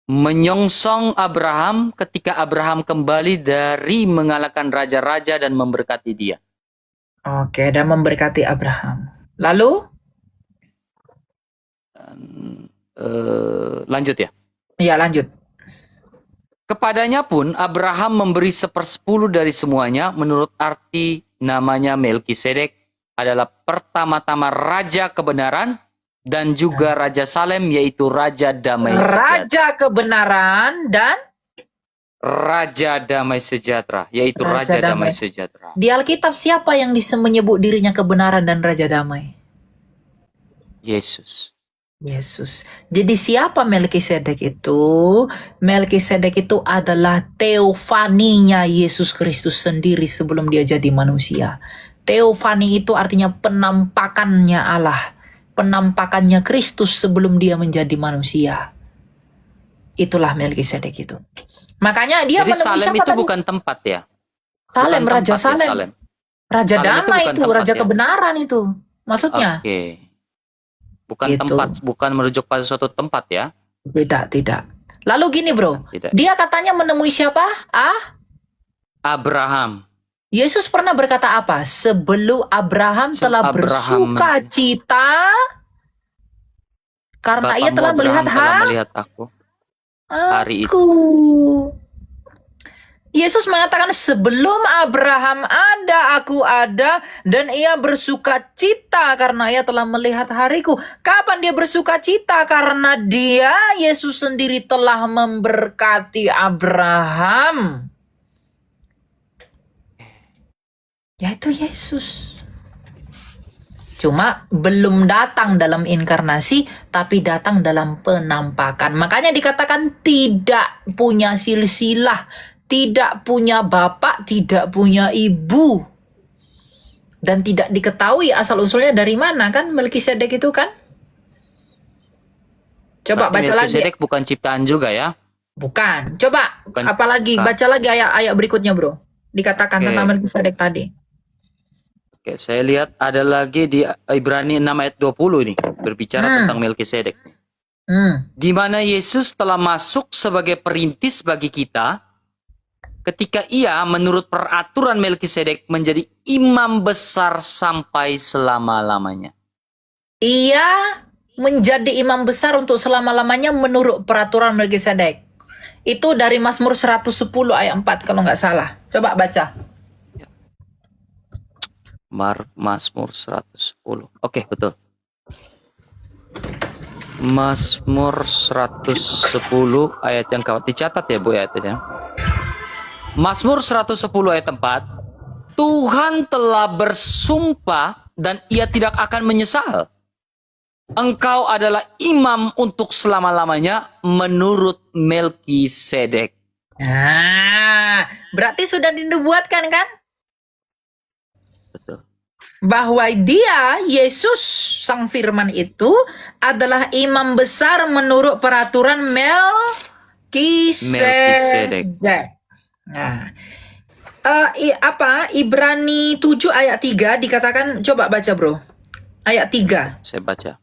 S2: Menyongsong Abraham ketika Abraham kembali dari mengalahkan raja-raja dan memberkati dia.
S1: Oke, dan memberkati Abraham. Lalu?
S2: Lanjut ya?
S1: Iya, lanjut.
S2: Kepadanya pun Abraham memberi 1/10 dari semuanya. Menurut arti namanya Melkisedek adalah pertama-tama raja kebenaran dan juga Raja Salem, yaitu Raja Damai Sejahtera.
S1: Raja kebenaran dan
S2: Raja Damai Sejahtera, yaitu Raja Damai Sejahtera.
S1: Di Alkitab siapa yang menyebut dirinya kebenaran dan Raja Damai?
S2: Yesus.
S1: Jadi siapa Melkisedek itu? Melkisedek itu adalah teofaninya Yesus Kristus sendiri sebelum dia jadi manusia. Teofani itu artinya penampakannya Allah. penampakannya Kristus sebelum dia menjadi manusia. Itulah Melkisedek itu. Makanya dia
S2: Jadi
S1: menemui
S2: Salem
S1: siapa
S2: itu
S1: tadi?
S2: bukan tempat ya?
S1: Salem,
S2: Bukan
S1: Raja
S2: tempat ya,
S1: Salem. Raja
S2: Salem itu
S1: damai
S2: bukan
S1: itu,
S2: tempat
S1: raja
S2: ya?
S1: kebenaran itu. Maksudnya?
S2: Oke. Bukan
S1: Gitu.
S2: tempat, bukan merujuk pada suatu tempat ya?
S1: Tidak. Lalu gini bro,
S2: Tidak.
S1: dia katanya menemui siapa?
S2: Abraham.
S1: Yesus pernah berkata apa? Sebelum Abraham telah
S2: Abraham
S1: bersuka cita karena ia
S2: Bapakmu
S1: telah melihat
S2: Abraham telah melihat aku hari itu.
S1: aku. Yesus mengatakan sebelum Abraham ada, aku ada, dan ia bersuka cita karena ia telah melihat hariku. Kapan dia bersuka cita? Karena dia, Yesus sendiri telah memberkati Abraham. Yaitu Yesus. Cuma belum datang dalam inkarnasi, tapi datang dalam penampakan. Makanya dikatakan tidak punya silsilah, tidak punya bapak, tidak punya ibu. Dan tidak diketahui asal-usulnya dari mana kan Melkisedek itu kan? Coba baca lagi.
S2: Melkisedek bukan ciptaan juga ya?
S1: Bukan. Coba
S2: Bukan.
S1: apalagi baca lagi ayat-ayat berikutnya, Bro. Dikatakan tentang Melkisedek tadi.
S2: Oke, saya lihat ada lagi di Ibrani 6 ayat 20 nih, berbicara tentang Melkisedek. Di mana Yesus telah masuk sebagai perintis bagi kita ketika ia menurut peraturan Melkisedek menjadi imam besar sampai selama-lamanya.
S1: Ia menjadi imam besar untuk selama-lamanya menurut peraturan Melkisedek. Itu dari Mazmur 110 ayat 4 kalau nggak salah. Coba baca.
S2: Mazmur 110. Oke, betul. Mazmur 110 ayat yang keempat. Dicatat ya Bu ya ayatnya. Mazmur 110 ayat 4. Tuhan telah bersumpah dan ia tidak akan menyesal. Engkau adalah imam untuk selama-lamanya menurut Melkisedek.
S1: Nah, berarti sudah dinubuatkan kan?
S2: Betul.
S1: Bahwa dia, Yesus, Sang Firman itu adalah imam besar menurut peraturan Melkisedek. Nah, Ibrani 7 ayat 3 dikatakan, coba baca bro. Ayat 3.
S2: Saya baca.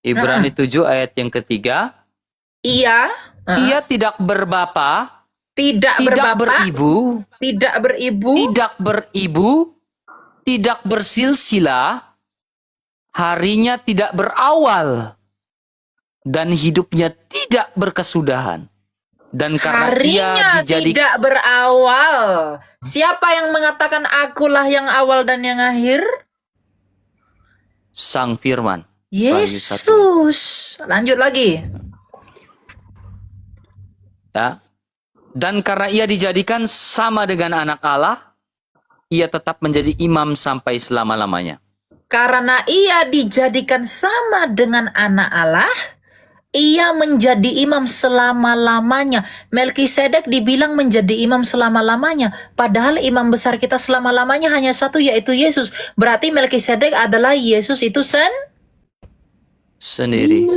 S2: Ibrani 7 ayat yang ketiga.
S1: Ia
S2: tidak berbapa,
S1: tidak
S2: beribu, tidak bersilsilah, harinya tidak berawal, dan hidupnya tidak berkesudahan. Dan karena
S1: harinya tidak berawal. Siapa yang mengatakan akulah yang awal dan yang akhir?
S2: Sang Firman.
S1: Yesus. Lanjut lagi.
S2: Ya. Dan karena ia dijadikan sama dengan anak Allah, ia tetap menjadi imam sampai selama-lamanya.
S1: Karena ia dijadikan sama dengan anak Allah, ia menjadi imam selama-lamanya. Melkisedek dibilang menjadi imam selama-lamanya. Padahal imam besar kita selama-lamanya hanya satu, yaitu Yesus. Berarti Melkisedek adalah Yesus itu
S2: sendiri.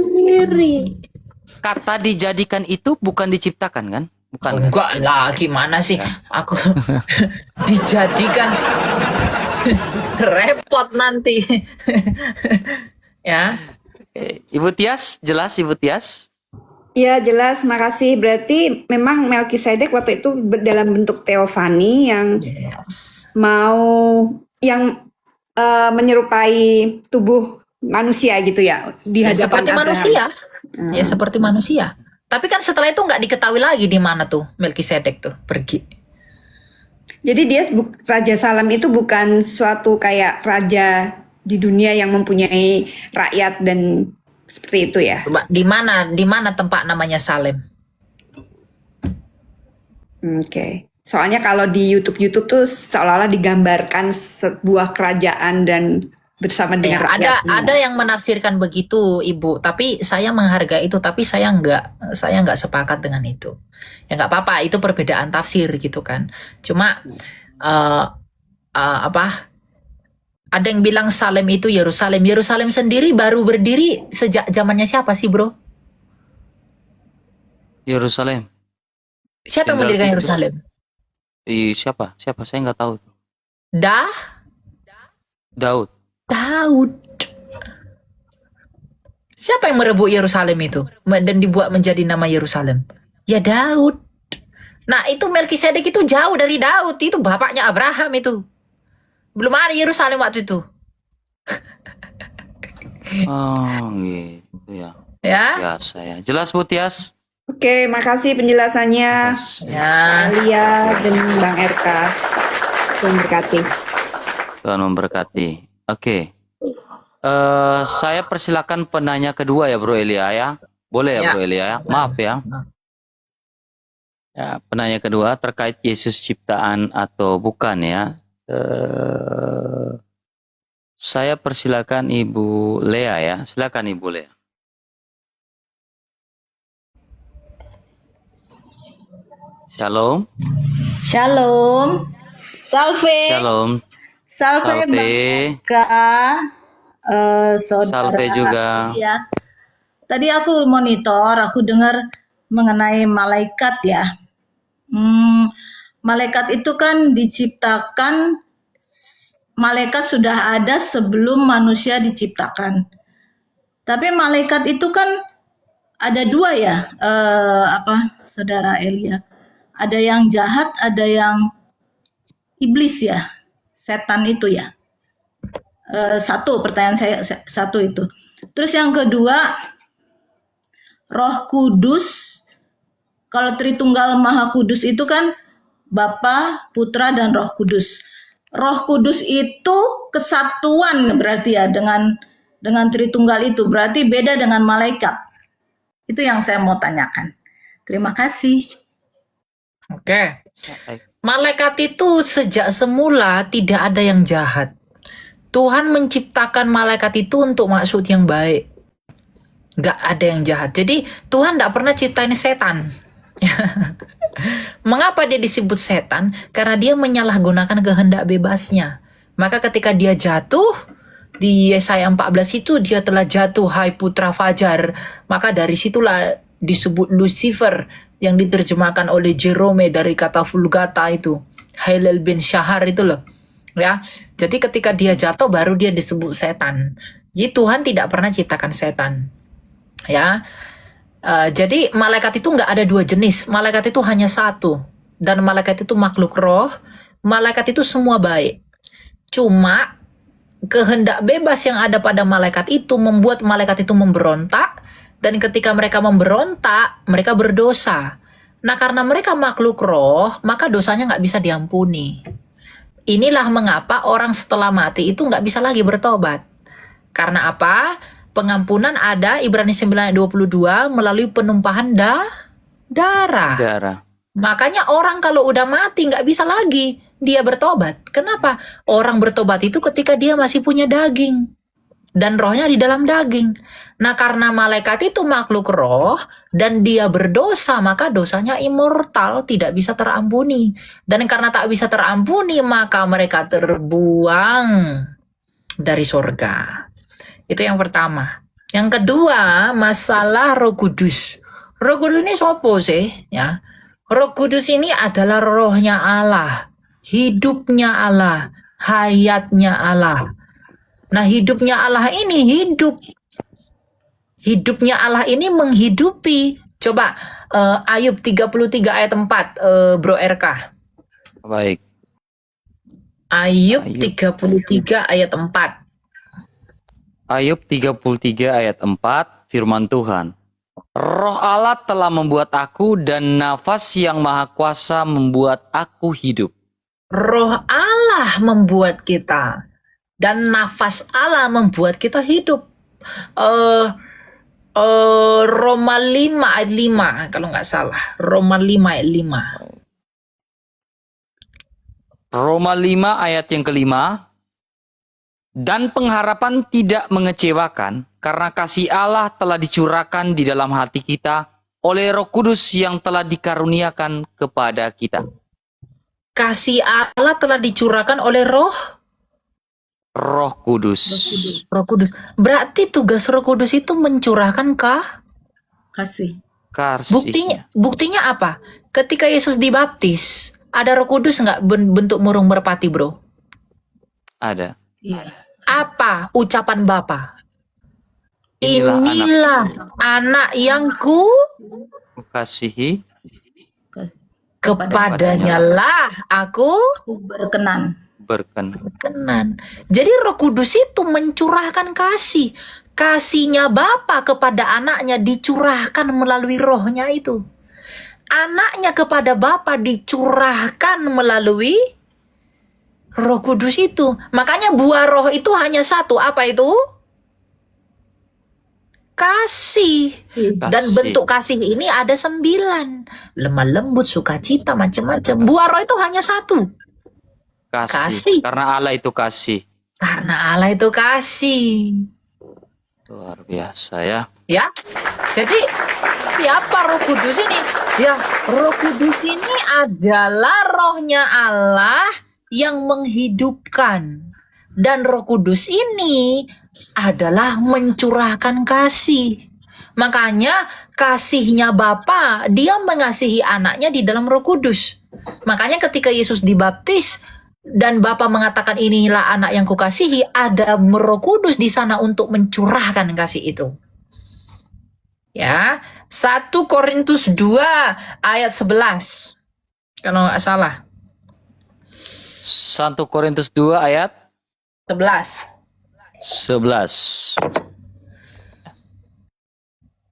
S2: Kata dijadikan itu bukan diciptakan kan? Bukan.
S1: Enggak lah, gimana sih? Ya. Aku dijadikan repot nanti. Ya.
S2: Ibu Tias, jelas Ibu Tias?
S3: Ya jelas, makasih. Berarti memang Melkisedek waktu itu dalam bentuk teofani yang menyerupai tubuh manusia gitu ya di hadapan
S1: seperti
S3: Abraham.
S1: Manusia. Ya seperti manusia. Tapi kan setelah itu nggak diketahui lagi di mana tuh Melkisedek tuh pergi.
S3: Jadi dia Raja Salem itu bukan suatu kayak raja di dunia yang mempunyai rakyat dan seperti itu ya.
S1: Coba di mana tempat namanya Salem?
S3: Oke. Soalnya kalau di YouTube tuh seolah-olah digambarkan sebuah kerajaan dan bersama dengan rakyat.
S1: Ada yang menafsirkan begitu, Ibu. Tapi saya menghargai itu, tapi saya nggak sepakat dengan itu. Ya nggak apa-apa, itu perbedaan tafsir gitu kan. Cuma Ada yang bilang Salem itu Yerusalem. Yerusalem sendiri baru berdiri sejak zamannya siapa sih, bro?
S2: Yerusalem.
S1: Siapa yang
S2: Jenderal
S1: mendirikan
S2: Titus.
S1: Yerusalem?
S2: Siapa? Saya nggak tahu.
S1: Daud.
S2: Daud.
S1: Siapa yang merebut Yerusalem itu dan dibuat menjadi nama Yerusalem? Ya Daud. Nah, itu Melkisedek itu jauh dari Daud, itu bapaknya Abraham itu. Belum ada Yerusalem waktu itu.
S2: Oh, gitu ya.
S1: Ya.
S2: Biasa ya. Jelas, Bu Tias?
S3: Oke, makasih penjelasannya.
S1: Ya.
S3: Alia dan Bang RK. Tuhan berkati.
S2: Tuhan memberkati. Oke. Saya persilakan penanya kedua ya, Bro Elia ya. Boleh ya,
S1: Ya.
S2: Bro Elia ya. Maaf ya. Ya, penanya kedua terkait Yesus ciptaan atau bukan ya. Saya persilakan Ibu Lea ya. Silakan Ibu Lea. Shalom.
S4: Shalom. Salve.
S2: Shalom.
S4: Salve.
S2: Salve.
S4: Saudara.
S2: Salve juga.
S4: Ya. Tadi aku monitor, aku dengar mengenai malaikat ya. Malaikat itu kan diciptakan, malaikat sudah ada sebelum manusia diciptakan. Tapi malaikat itu kan ada dua ya, Saudara Elia. Ada yang jahat, ada yang iblis ya, setan itu ya. Satu pertanyaan saya satu itu. Terus yang kedua, Roh Kudus. Kalau Tritunggal Maha Kudus itu kan Bapa, Putra dan Roh Kudus. Roh Kudus itu kesatuan berarti ya dengan Tritunggal itu. Berarti beda dengan malaikat. Itu yang saya mau tanyakan. Terima kasih.
S1: Oke. Malaikat itu sejak semula tidak ada yang jahat. Tuhan menciptakan malaikat itu untuk maksud yang baik. Nggak ada yang jahat. Jadi Tuhan nggak pernah ciptain setan. Mengapa dia disebut setan? Karena dia menyalahgunakan kehendak bebasnya. Maka ketika dia jatuh, di Yesaya 14 itu dia telah jatuh, hai putra fajar. Maka dari situlah disebut Lucifer, yang diterjemahkan oleh Jerome dari kata Vulgata itu. Hillel bin Shahar itu loh. Ya, jadi ketika dia jatuh baru dia disebut setan. Jadi Tuhan tidak pernah ciptakan setan. Ya, jadi malaikat itu nggak ada dua jenis. Malaikat itu hanya satu. Dan malaikat itu makhluk roh. Malaikat itu semua baik. Cuma kehendak bebas yang ada pada malaikat itu membuat malaikat itu memberontak. Dan ketika mereka memberontak, mereka berdosa. Nah, karena mereka makhluk roh, maka dosanya nggak bisa diampuni. Inilah mengapa orang setelah mati itu nggak bisa lagi bertobat. Karena apa? Pengampunan ada, Ibrani 9 ayat 22, melalui penumpahan darah. Makanya orang kalau udah mati nggak bisa lagi dia bertobat. Kenapa? Orang bertobat itu ketika dia masih punya daging. Dan rohnya di dalam daging. Nah, karena malaikat itu makhluk roh dan dia berdosa, maka dosanya immortal, tidak bisa terampuni. Dan karena tak bisa terampuni, maka mereka terbuang dari surga. Itu yang pertama. Yang kedua, masalah Roh Kudus. Roh Kudus ini sopo sih? Ya. Roh Kudus ini adalah rohnya Allah, hidupnya Allah, hayatnya Allah. Nah, hidupnya Allah ini hidup. Hidupnya Allah ini menghidupi. Coba Ayub 33 ayat 4, Bro RK.
S2: Baik.
S1: Ayub 33 ayat 4.
S2: Ayub 33 ayat 4, firman Tuhan. Roh Allah telah membuat aku dan nafas yang maha kuasa membuat aku hidup.
S1: Roh Allah membuat kita. Dan nafas Allah membuat kita hidup. Roma 5 ayat 5 kalau nggak salah. Roma 5 ayat 5.
S2: Roma 5 ayat yang kelima. Dan pengharapan tidak mengecewakan karena kasih Allah telah dicurahkan di dalam hati kita oleh Roh Kudus yang telah dikaruniakan kepada kita.
S1: Kasih Allah telah dicurahkan oleh Roh
S2: Roh Kudus.
S1: Roh Kudus. Berarti tugas Roh Kudus itu mencurahkan
S4: Kasih.
S2: Kasihnya.
S1: buktinya apa? Ketika Yesus dibaptis, ada Roh Kudus nggak bentuk burung merpati, bro?
S2: Ada.
S4: Iya.
S1: Apa ucapan Bapa?
S2: Inilah
S1: Inilah anak yang
S2: Kasihi
S1: kepadanya lah aku
S4: Berkenan.
S2: berkenan.
S1: Jadi Roh Kudus itu mencurahkan kasih. Kasihnya Bapa kepada anaknya dicurahkan melalui rohnya itu. Anaknya kepada Bapa dicurahkan melalui Roh Kudus itu. Makanya buah roh itu hanya satu. Apa itu? Kasih. Dan
S2: Kasih.
S1: bentuk kasih ini ada 9. Lemah lembut, sukacita, macam-macam. Buah roh itu hanya satu. Kasih.
S2: Karena Allah itu kasih.
S1: Karena Allah itu kasih.
S2: Luar biasa ya.
S1: Ya. Jadi siapa Roh Kudus ini? Ya, Roh Kudus ini adalah rohnya Allah yang menghidupkan. Dan Roh Kudus ini adalah mencurahkan kasih. Makanya kasihnya Bapa, dia mengasihi anaknya di dalam Roh Kudus. Makanya ketika Yesus dibaptis dan Bapa mengatakan inilah anak yang kukasihi, ada Roh Kudus di sana untuk mencurahkan kasih itu. Ya, 1 Korintus 2 ayat 11. Kalau nggak salah.
S2: 1 Korintus 2 ayat
S1: 11.
S2: 11.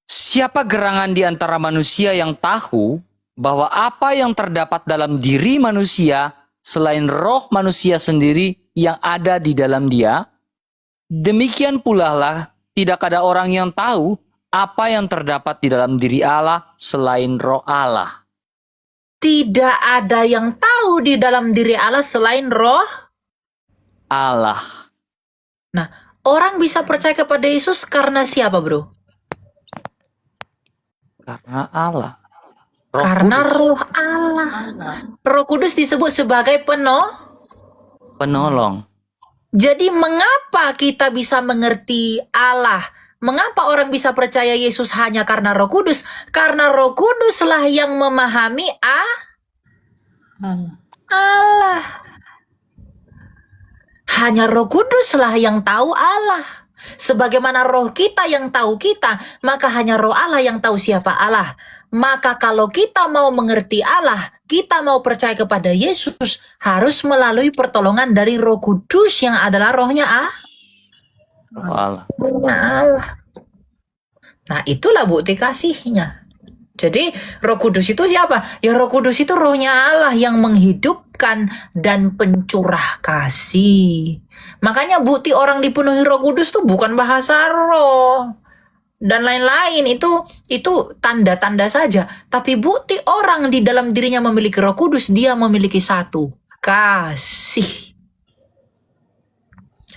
S2: Siapa gerangan di antara manusia yang tahu bahwa apa yang terdapat dalam diri manusia selain roh manusia sendiri yang ada di dalam dia? Demikian pula lah tidak ada orang yang tahu apa yang terdapat di dalam diri Allah selain roh Allah.
S1: Tidak ada yang tahu di dalam diri Allah selain roh
S2: Allah.
S1: Nah, orang bisa percaya kepada Yesus karena siapa, bro?
S2: Karena Allah. Roh
S1: Karena
S2: Kudus.
S1: roh Allah. Roh Kudus disebut sebagai
S2: Penolong.
S1: Jadi mengapa kita bisa mengerti Allah? Mengapa orang bisa percaya Yesus hanya karena Roh Kudus? Karena Roh Kuduslah yang memahami Allah. Hanya Roh Kuduslah yang tahu Allah. Sebagaimana roh kita yang tahu kita, maka hanya roh Allah yang tahu siapa Allah. Maka kalau kita mau mengerti Allah, kita mau percaya kepada Yesus, harus melalui pertolongan dari Roh Kudus yang adalah rohnya
S2: Roh Allah.
S1: Allah. Nah, itulah bukti kasihnya. Jadi Roh Kudus itu siapa? Ya, Roh Kudus itu rohnya Allah yang menghidupkan dan pencurah kasih. Makanya bukti orang dipenuhi Roh Kudus itu bukan bahasa roh dan lain-lain, itu tanda-tanda saja. Tapi bukti orang di dalam dirinya memiliki Roh Kudus, dia memiliki satu, kasih.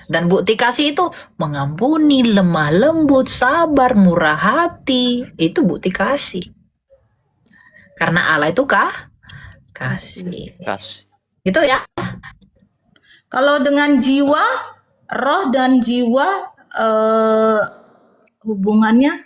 S1: Dan bukti kasih itu mengampuni, lemah lembut, sabar, murah hati. Itu bukti kasih. Karena Allah itu kasih. Gitu ya.
S4: Kalau dengan jiwa, roh dan jiwa hubungannya?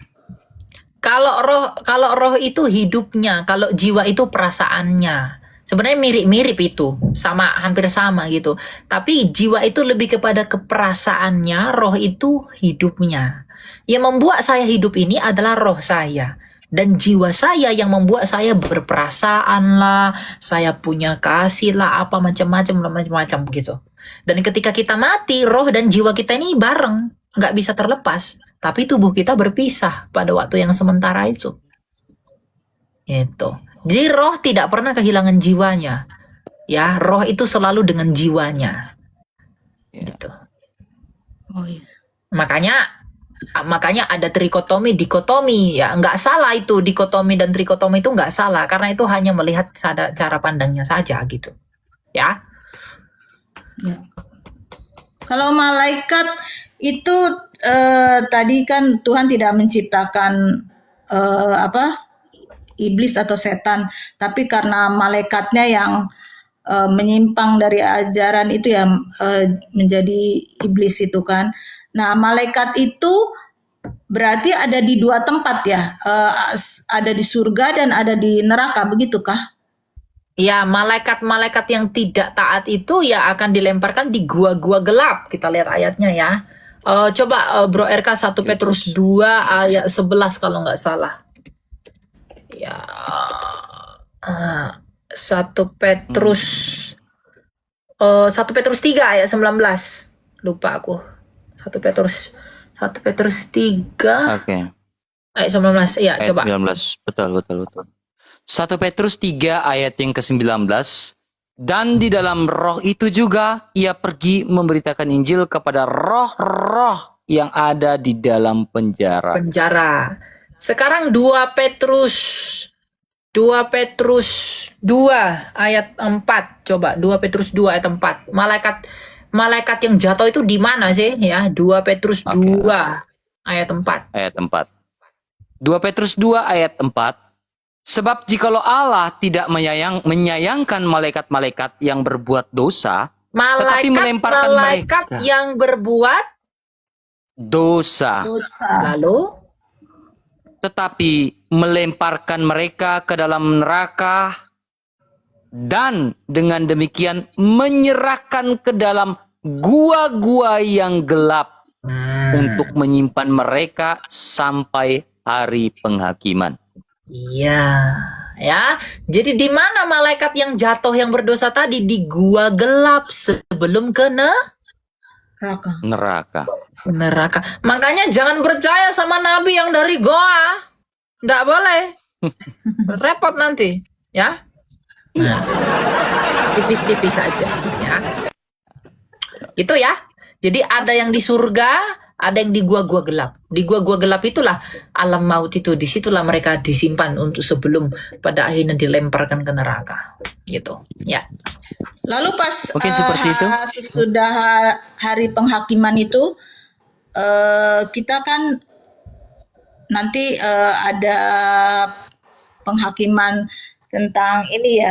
S1: Kalau roh itu hidupnya, kalau jiwa itu perasaannya. Sebenarnya mirip-mirip itu, hampir sama gitu. Tapi jiwa itu lebih kepada keperasaannya, roh itu hidupnya. Yang membuat saya hidup ini adalah roh saya. Dan jiwa saya yang membuat saya berperasaan lah, saya punya kasih lah, apa macam-macam begitu. Dan ketika kita mati, roh dan jiwa kita ini bareng, nggak bisa terlepas. Tapi tubuh kita berpisah pada waktu yang sementara itu. Itu. Jadi roh tidak pernah kehilangan jiwanya. Ya, roh itu selalu dengan jiwanya. Gitu.
S4: Oh iya.
S1: Makanya ada trikotomi, dikotomi, ya nggak salah itu, dikotomi dan trikotomi itu nggak salah, karena itu hanya melihat cara pandangnya saja gitu, ya.
S4: Kalau malaikat itu tadi kan Tuhan tidak menciptakan iblis atau setan, tapi karena malaikatnya yang menyimpang dari ajaran itu ya, menjadi iblis itu kan. Nah, malaikat itu berarti ada di dua tempat ya, ada di surga dan ada di neraka, begitukah?
S1: Ya, malaikat-malaikat yang tidak taat itu ya akan dilemparkan di gua-gua gelap. Kita lihat ayatnya ya. Coba Bro RK 1 Petrus 2 ayat 11 kalau nggak salah. Ya, 1 Petrus 1 Petrus 3 ayat 19. Lupa aku. 1 Petrus 3
S2: Oke.
S1: ayat 19. Iya,
S2: Ayat
S1: coba.
S2: 19. Betul. 1 Petrus 3 ayat yang ke-19. Dan di dalam roh itu juga ia pergi memberitakan Injil kepada roh-roh yang ada di dalam penjara.
S1: Sekarang 2 Petrus 2 ayat 4. Coba 2 Petrus 2 ayat 4. Malaikat yang jatuh itu di mana sih ya? 2 Petrus 2 ayat 4.
S2: Ayat 4. 2 Petrus 2 ayat 4. Sebab jikalau Allah tidak menyayangkan malaikat-malaikat yang berbuat dosa, tetapi melemparkan
S1: malaikat
S2: mereka
S1: yang berbuat
S2: dosa,
S1: lalu
S2: tetapi melemparkan mereka ke dalam neraka, dan dengan demikian menyerahkan ke dalam gua-gua yang gelap untuk menyimpan mereka sampai hari penghakiman.
S1: Iya, ya. Jadi di mana malaikat yang jatuh yang berdosa tadi? Di gua gelap sebelum ke
S2: Neraka.
S1: Makanya jangan percaya sama nabi yang dari goa. Nggak boleh. Repot nanti, ya. Nah, tipis-tipis aja, ya. Gitu ya. Jadi ada yang di surga, ada yang di gua-gua gelap. Di gua-gua gelap itulah alam maut itu. Disitulah mereka disimpan untuk sebelum pada akhirnya dilemparkan ke neraka. Gitu. Ya.
S4: Lalu pas
S2: Mungkin seperti itu.
S4: sesudah hari penghakiman itu, kita kan nanti ada penghakiman tentang ini ya,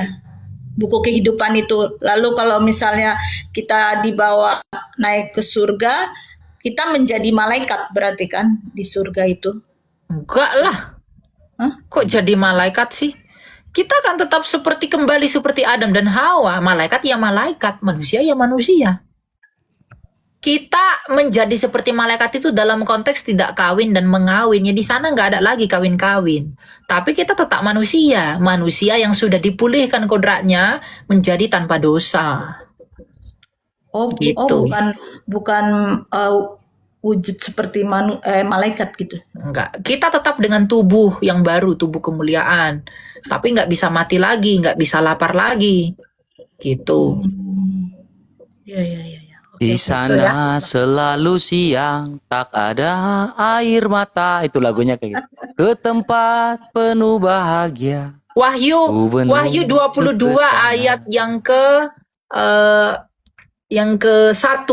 S4: buku kehidupan itu. Lalu kalau misalnya kita dibawa naik ke surga, kita menjadi malaikat berarti kan di surga itu?
S1: Enggak lah.
S4: Hah?
S1: Kok jadi malaikat sih? Kita kan tetap kembali seperti Adam dan Hawa. Malaikat ya malaikat, manusia ya manusia. Kita menjadi seperti malaikat itu dalam konteks tidak kawin dan mengawin. Ya di sana nggak ada lagi kawin-kawin. Tapi kita tetap manusia. Manusia yang sudah dipulihkan kodratnya menjadi tanpa dosa. Gitu.
S4: Bukan wujud seperti malaikat gitu.
S1: Enggak. Kita tetap dengan tubuh yang baru, tubuh kemuliaan. Tapi nggak bisa mati lagi, nggak bisa lapar lagi. Gitu.
S4: Ya.
S2: Di sana selalu siang, tak ada air mata. Itu lagunya kayak gitu. Ke tempat penuh bahagia.
S1: Wahyu 22 ayat yang ke-1.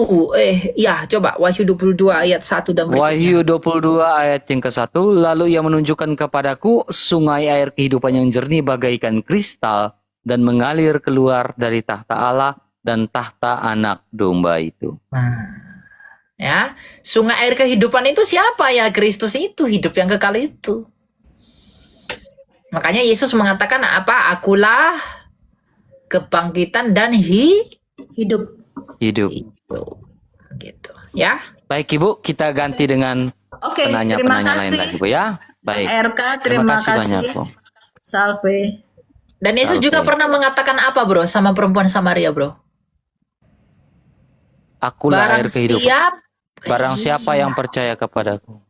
S1: Coba Wahyu 22 ayat 1 dan berikutnya.
S2: Wahyu 22 ayat yang ke-1. Lalu ia menunjukkan kepadaku sungai air kehidupan yang jernih bagaikan kristal dan mengalir keluar dari tahta Allah dan tahta anak domba itu.
S1: Nah, ya, sungai air kehidupan itu siapa ya? Kristus itu, hidup yang kekal itu. Makanya Yesus mengatakan apa? Akulah kebangkitan dan
S4: Hidup.
S2: Hidup.
S1: Gitu, ya.
S2: Baik Ibu, kita ganti dengan penanya-penanya lain lagi Bu ya. Baik.
S4: RK, terima kasih
S2: banyak Bu.
S4: Salve.
S1: Dan Yesus juga pernah mengatakan apa bro sama perempuan Samaria bro?
S2: Akulah air kehidupan. Barang siapa yang percaya kepadaku.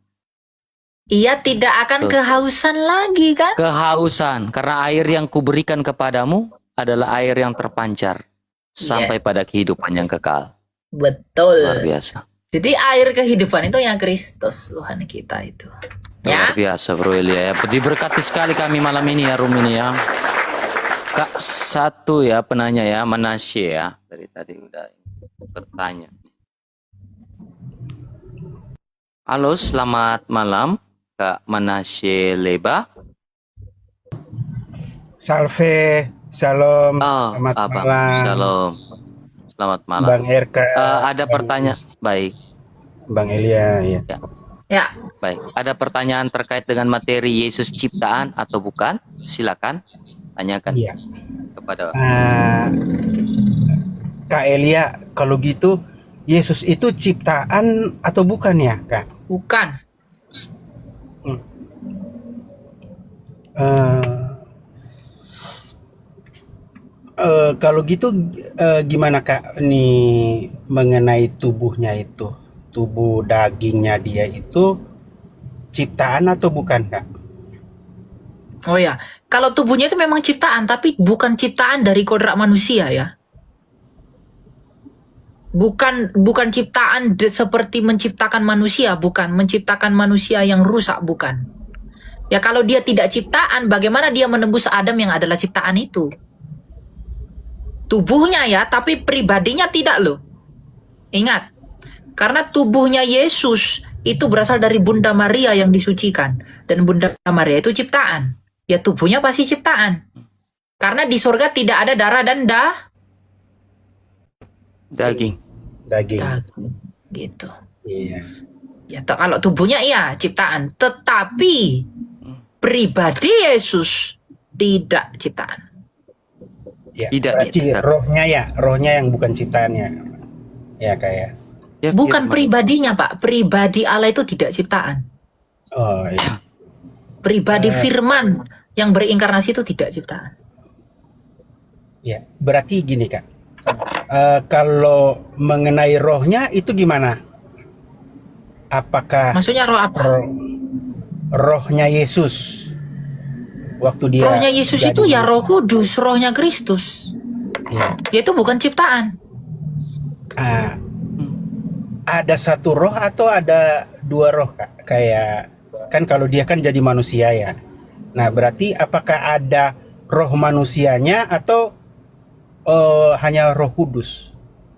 S1: Ia tidak akan kehausan lagi kan?
S2: Kehausan, karena air yang kuberikan kepadamu adalah air yang terpancar sampai pada kehidupan yang kekal.
S1: Betul.
S2: Luar biasa.
S1: Jadi air kehidupan itu yang Kristus Tuhan kita itu.
S2: Luar
S1: Ya.
S2: biasa Bro Elia ya. Diberkati sekali kami malam ini ya, room ini ya. Kak satu ya penanya ya, Manasye ya. Dari tadi udah bertanya. Halo, selamat malam Kak Manasye Leba.
S5: Salve Shalom,
S2: Oh,
S5: selamat
S2: Abang.
S5: malam,
S2: Shalom. Selamat malam.
S5: Bang RK,
S2: Ada pertanyaan. Baik.
S5: Bang Elia, ya.
S2: Ya,
S1: Ya,
S2: baik. Ada pertanyaan terkait dengan materi Yesus ciptaan atau bukan? Silakan tanyakan
S5: Iya.
S2: kepada
S5: Kak Elia, kalau gitu Yesus itu ciptaan atau bukan ya, Kak?
S1: bukan.
S5: Hmm. Eh, kalau gitu gimana Kak nih mengenai tubuhnya itu, tubuh dagingnya dia itu ciptaan atau bukan Kak?
S1: Oh ya, kalau tubuhnya itu memang ciptaan, tapi bukan ciptaan dari kodrat manusia ya. Bukan ciptaan seperti menciptakan manusia, bukan menciptakan manusia yang rusak, bukan. Ya kalau dia tidak ciptaan, bagaimana dia menembus Adam yang adalah ciptaan itu? Tubuhnya ya, tapi pribadinya tidak loh. Ingat, karena tubuhnya Yesus itu berasal dari Bunda Maria yang disucikan. Dan Bunda Maria itu ciptaan. Ya tubuhnya pasti ciptaan. Karena di surga tidak ada darah dan
S2: daging.
S5: Daging.
S1: daging. Gitu.
S5: Iya.
S1: Ya kalau tubuhnya iya ciptaan. Tetapi pribadi Yesus tidak ciptaan.
S5: Ya,
S2: Tidak
S5: berarti
S2: diciptakan.
S5: rohnya yang bukan ciptaannya. Ya kayak.
S2: Ya,
S1: Bukan
S2: firman.
S1: pribadinya Pak. Pribadi Allah itu tidak ciptaan.
S5: Oh iya.
S1: Pribadi firman yang berinkarnasi itu tidak ciptaan.
S5: Ya, berarti gini Kak. Kalau mengenai rohnya itu gimana? Apakah
S1: Maksudnya roh apa?
S5: rohnya Yesus waktu dia
S1: Rohnya Yesus
S5: jadi
S1: itu ya
S5: manusia?
S1: Roh Kudus, rohnya Kristus.
S5: Ya.
S1: Dia itu bukan ciptaan.
S5: Ah, ada satu roh atau ada dua roh Kak? Kayak kan kalau dia kan jadi manusia ya. Nah, berarti apakah ada roh manusianya atau hanya Roh Kudus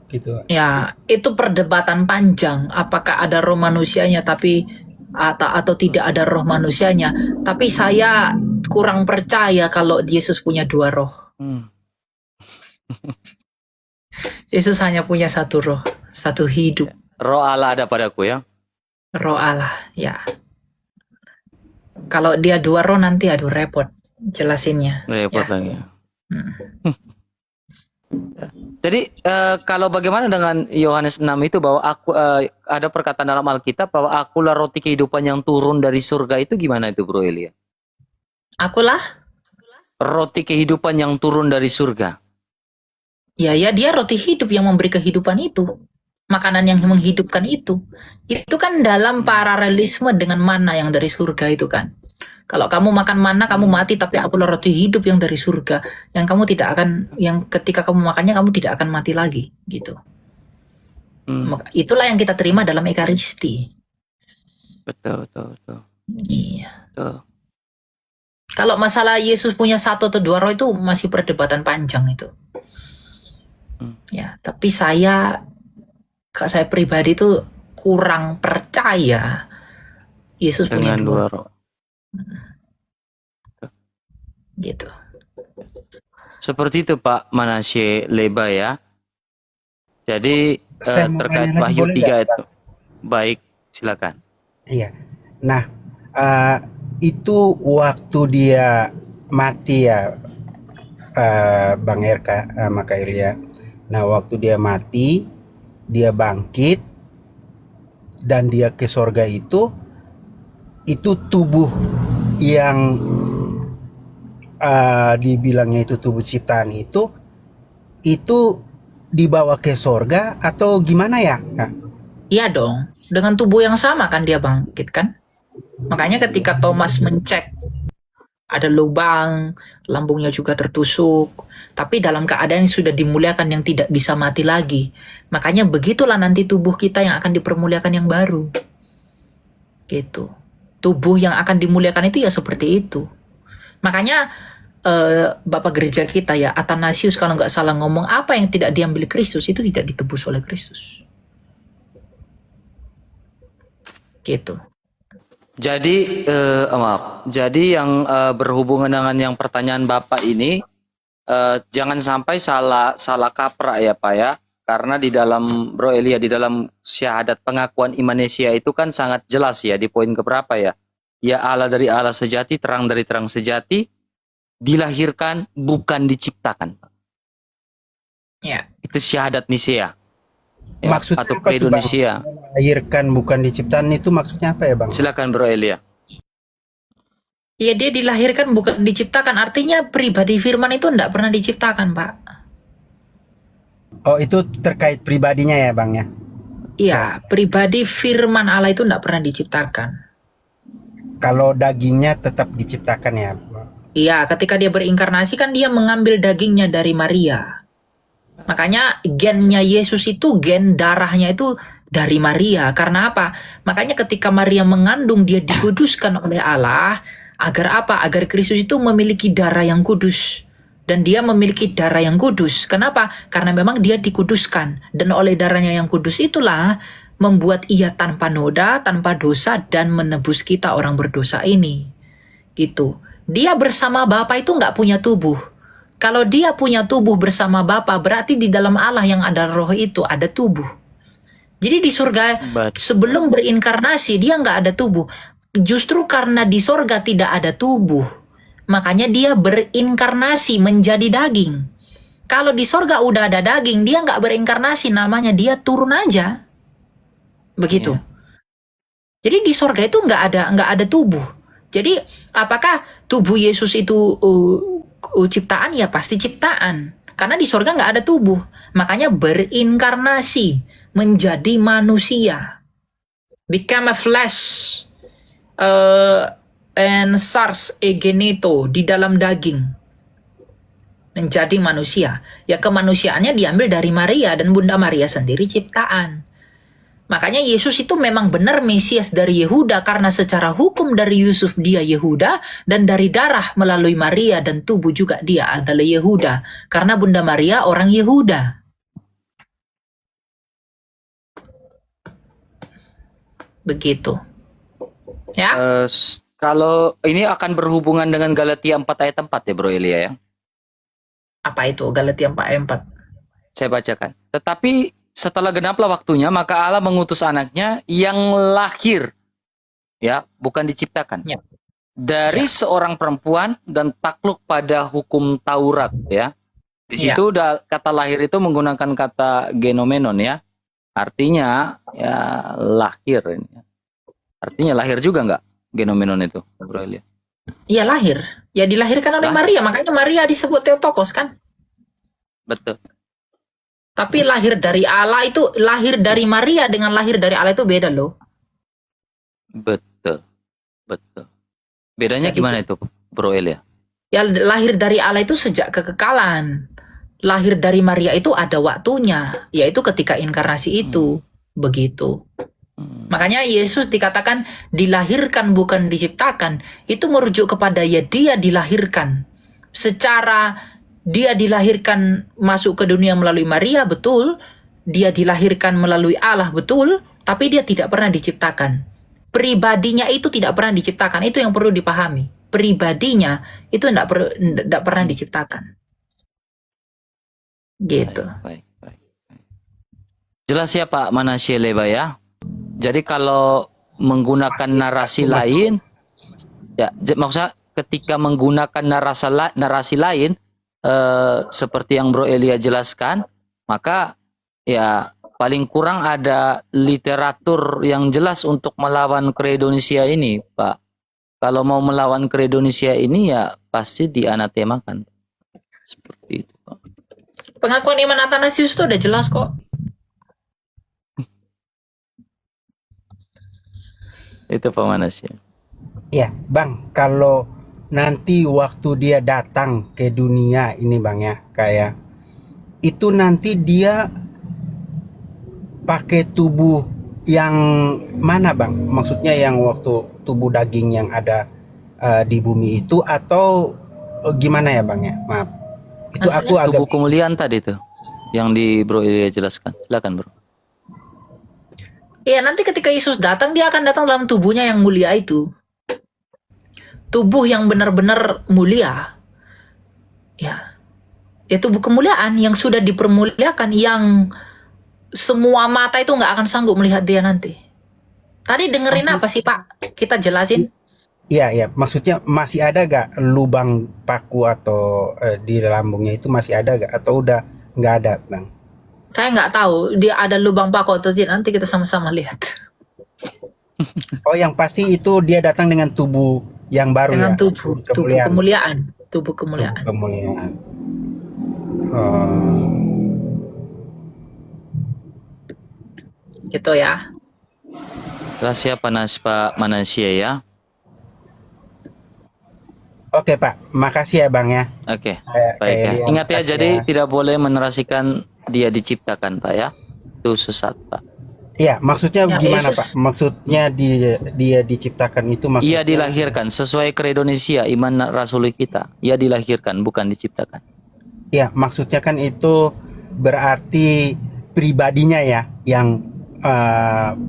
S5: gitu?
S1: Ya, itu perdebatan panjang. Apakah ada roh manusianya atau tidak ada roh manusianya. Tapi saya kurang percaya kalau Yesus punya dua roh. Yesus hanya punya satu roh, satu hidup.
S2: Roh Allah ada padaku ya.
S1: Roh Allah, ya. Kalau dia dua roh nanti aduh repot jelasinnya.
S2: Repot
S1: Ya.
S2: lagi.
S1: Hmm.
S2: Jadi kalau bagaimana dengan Yohanes 6 itu bahwa ada perkataan dalam Alkitab bahwa akulah roti kehidupan yang turun dari surga, itu gimana itu Bro Elia?
S1: Akulah,
S2: Roti kehidupan yang turun dari surga.
S1: ya dia roti hidup yang memberi kehidupan itu. Makanan yang menghidupkan itu. Itu kan dalam paralelisme dengan mana yang dari surga itu kan. Kalau kamu makan mana kamu mati, tapi akulah roti hidup yang dari surga, yang kamu tidak akan, yang ketika kamu makannya kamu tidak akan mati lagi, gitu. Itulah yang kita terima dalam Ekaristi.
S2: Betul.
S1: Iya.
S2: Betul.
S1: Kalau masalah Yesus punya satu atau dua roh itu masih perdebatan panjang itu. Ya, tapi saya pribadi itu kurang percaya Yesus punya
S2: Dengan dua roh.
S1: Gitu.
S2: Seperti itu Pak Manasye Leba ya. Jadi
S5: Saya mau
S2: terkait
S5: tanya lagi,
S2: Wahyu
S5: boleh
S2: 3
S5: nggak?
S2: itu. Baik, silakan.
S5: Iya. Nah, itu waktu dia mati ya, Bang RK sama Kak Ilya. Nah, waktu dia mati, dia bangkit dan dia ke sorga itu tubuh yang dibilangnya itu tubuh ciptaan itu dibawa ke sorga atau gimana ya, Kak?
S1: Iya dong, dengan tubuh yang sama kan dia bangkit kan. Makanya ketika Thomas mencek ada lubang, lambungnya juga tertusuk, tapi dalam keadaan yang sudah dimuliakan yang tidak bisa mati lagi. Makanya begitulah nanti tubuh kita yang akan dipermuliakan yang baru. Gitu. Tubuh yang akan dimuliakan itu ya seperti itu. Makanya Bapak gereja kita ya, Athanasius kalau nggak salah ngomong, apa yang tidak diambil Kristus itu tidak ditebus oleh Kristus. Gitu.
S2: Jadi maaf. Jadi yang berhubungan dengan yang pertanyaan Bapak ini, jangan sampai salah kaprah ya Pak ya. Karena di dalam Bro Elia, di dalam syahadat pengakuan imanesia itu kan sangat jelas ya di poin keberapa ya. Ya Allah dari Allah sejati, terang dari terang sejati, dilahirkan bukan diciptakan.
S1: Ya.
S2: Itu syahadat Nisea. Ya,
S5: Maksudnya
S2: atau
S5: apa
S2: Credo
S5: tuh, Bang?
S2: Nisea.
S5: Melahirkan bukan diciptaan itu maksudnya apa ya, Bang?
S2: Silakan Bro Elia.
S1: Ya, dia dilahirkan bukan diciptakan. Artinya pribadi firman itu tidak pernah diciptakan, Pak.
S5: Oh, itu terkait pribadinya ya, Bang ya?
S1: Iya, pribadi firman Allah itu tidak pernah diciptakan.
S5: Kalau dagingnya tetap diciptakan ya.
S1: Iya, ketika dia berinkarnasi kan dia mengambil dagingnya dari Maria. Makanya gennya Yesus itu, gen darahnya itu dari Maria. Karena apa? Makanya ketika Maria mengandung, dia dikuduskan oleh Allah. Agar apa? Agar Kristus itu memiliki darah yang kudus. Dan dia memiliki darah yang kudus. Kenapa? Karena memang dia dikuduskan. Dan oleh darahnya yang kudus itulah membuat ia tanpa noda, tanpa dosa, dan menebus kita orang berdosa ini. Gitu. Dia bersama Bapa itu nggak punya tubuh. Kalau dia punya tubuh bersama Bapa, berarti di dalam Allah yang ada roh itu ada tubuh. Jadi di surga sebelum berinkarnasi dia nggak ada tubuh. Justru karena di surga tidak ada tubuh, makanya dia berinkarnasi menjadi daging. Kalau di surga udah ada daging, dia nggak berinkarnasi, namanya dia turun aja. Begitu. Jadi di surga itu nggak ada tubuh. Jadi apakah tubuh Yesus itu ciptaan? Ya pasti ciptaan. Karena di surga nggak ada tubuh. Makanya berinkarnasi menjadi manusia. Become a flesh and sars egeneto, di dalam daging. Menjadi manusia. Ya kemanusiaannya diambil dari Maria, dan Bunda Maria sendiri ciptaan. Makanya Yesus itu memang benar Mesias dari Yehuda, karena secara hukum dari Yusuf dia Yehuda, dan dari darah melalui Maria dan tubuh juga dia adalah Yehuda. Karena Bunda Maria orang Yehuda. Begitu. Ya.
S2: Kalau ini akan berhubungan dengan Galatia 4 ayat 4 ya Bro Elia ya.
S1: Apa itu Galatia 4 ayat 4?
S2: Saya bacakan. Tetapi setelah genaplah waktunya, maka Allah mengutus anaknya yang lahir, ya, bukan diciptakan,
S1: Ya.
S2: dari seorang perempuan dan takluk pada hukum Taurat, ya. Di situ udah kata lahir itu menggunakan kata genomenon, ya. Artinya, ya, lahir. Artinya lahir juga nggak genomenon itu, Bro Elia?
S1: Iya lahir. Ya dilahirkan oleh Maria, makanya Maria disebut Theotokos kan?
S2: Betul.
S1: Tapi lahir dari Allah itu, lahir dari Maria dengan lahir dari Allah itu beda loh.
S2: Betul. Betul. Bedanya
S1: Jadi,
S2: gimana itu, Bro Elia?
S1: Ya lahir dari Allah itu sejak kekekalan. Lahir dari Maria itu ada waktunya, yaitu ketika inkarnasi itu. Begitu. Makanya Yesus dikatakan dilahirkan bukan diciptakan. Itu merujuk kepada ya dia dilahirkan. Secara dia dilahirkan masuk ke dunia melalui Maria, betul. Dia dilahirkan melalui Allah, betul. Tapi dia tidak pernah diciptakan. Pribadinya itu tidak pernah diciptakan. Itu yang perlu dipahami. Pribadinya itu tidak pernah diciptakan. Gitu.
S2: Baik. Jelas ya Pak Manasye Leba ya. Jadi kalau menggunakan narasi lain, ya maksudnya ketika menggunakan narasi lain, seperti yang Bro Elia jelaskan, maka ya paling kurang ada literatur yang jelas untuk melawan Credonesia ini, Pak. Kalau mau melawan Credonesia ini ya pasti dianatemakan. Seperti itu, Pak.
S1: Pengakuan iman Athanasius itu udah jelas kok.
S2: Itu Pak Manasye.
S5: Iya, Bang, kalau nanti waktu dia datang ke dunia ini Bang ya, kayak itu nanti dia pakai tubuh yang mana Bang? Maksudnya yang waktu tubuh daging yang ada di bumi itu, atau gimana ya Bang ya? Maaf. Itu
S1: Maksudnya?
S5: aku agak
S2: Tubuh kemuliaan tadi tuh yang di Bro Elia jelaskan. Silakan Bro.
S1: Iya, nanti ketika Yesus datang, dia akan datang dalam tubuhnya yang mulia itu. Tubuh yang benar-benar mulia. Ya. Ya tubuh kemuliaan yang sudah dipermuliakan, yang semua mata itu nggak akan sanggup melihat dia nanti. Tadi dengerin apa sih Pak? Kita jelasin.
S5: Iya, maksudnya masih ada gak lubang paku atau di lambungnya itu masih ada gak? Atau udah nggak ada, Bang?
S1: Saya nggak tahu dia ada lubang paku atau tidak. Nanti kita sama-sama lihat.
S5: Oh, yang pasti itu dia datang dengan tubuh yang baru
S1: Dengan
S5: ya?
S1: tubuh kemuliaan. Tubuh
S5: Tubuh
S1: kemuliaan.
S5: kemuliaan. Oh.
S1: Gitu ya.
S2: Rahasia panas Pak Manasya ya.
S5: Oke Pak, makasih ya Bang ya.
S2: Oke,
S5: Kayak
S2: baik ya.
S5: Elia,
S2: Ingat ya,
S5: makasih
S2: jadi
S5: ya.
S2: tidak boleh menarasikan dia diciptakan Pak ya. Itu sesat Pak.
S5: Iya, maksudnya
S1: Ya,
S5: gimana
S1: Yesus.
S5: Pak? Maksudnya dia diciptakan itu maksudnya?
S2: Ia dilahirkan sesuai kredonesia iman rasuli kita. Ia dilahirkan bukan diciptakan.
S5: Iya, maksudnya kan itu berarti pribadinya ya yang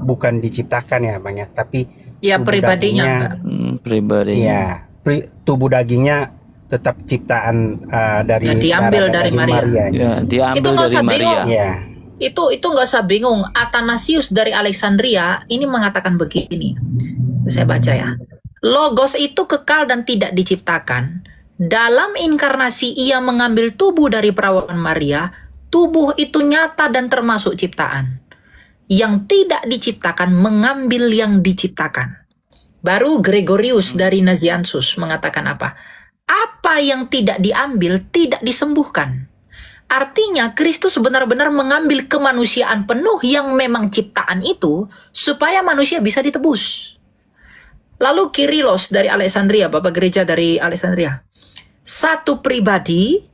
S5: bukan diciptakan ya Bang ya, tapi
S1: Ya
S5: tubuh
S1: pribadinya
S5: dagingnya,
S1: enggak.
S2: Pribadi.
S5: iya, tubuh dagingnya tetap ciptaan dari
S1: Ya, diambil
S5: darah dan
S1: dari
S5: daging
S1: Maria.
S2: Ya,
S1: Itu
S2: diambil
S1: nggak
S2: dari
S1: usah
S2: Maria.
S1: bingung.
S5: Iya.
S1: Itu nggak usah bingung. Athanasius dari Alexandria ini mengatakan begini. Saya baca ya. Logos itu kekal dan tidak diciptakan. Dalam inkarnasi ia mengambil tubuh dari perawan Maria. Tubuh itu nyata dan termasuk ciptaan. Yang tidak diciptakan mengambil yang diciptakan. Baru Gregorius dari Nazianzus mengatakan apa? Apa yang tidak diambil tidak disembuhkan. Artinya Kristus benar-benar mengambil kemanusiaan penuh yang memang ciptaan itu supaya manusia bisa ditebus. Lalu Kyrillos dari Alexandria, Bapak Gereja dari Alexandria. Satu pribadi,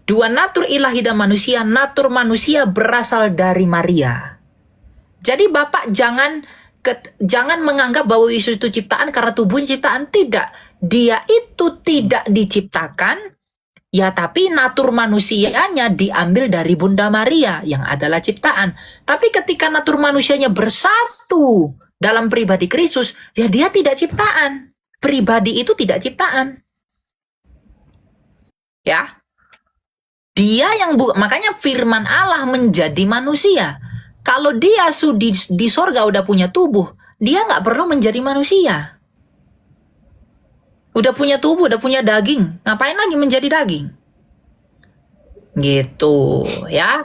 S1: dua natur ilahi dan manusia. Natur manusia berasal dari Maria. Jadi Bapak jangan menganggap bahwa Yesus itu ciptaan karena tubuhnya ciptaan. Tidak. Dia itu tidak diciptakan. Ya, tapi natur manusianya diambil dari Bunda Maria yang adalah ciptaan. Tapi ketika natur manusianya bersatu dalam pribadi Kristus, ya dia tidak ciptaan. Pribadi itu tidak ciptaan. Ya. Dia yang makanya firman Allah menjadi manusia. Kalau dia di sorga udah punya tubuh, dia nggak perlu menjadi manusia. Udah punya tubuh, udah punya daging. Ngapain lagi menjadi daging? Gitu ya.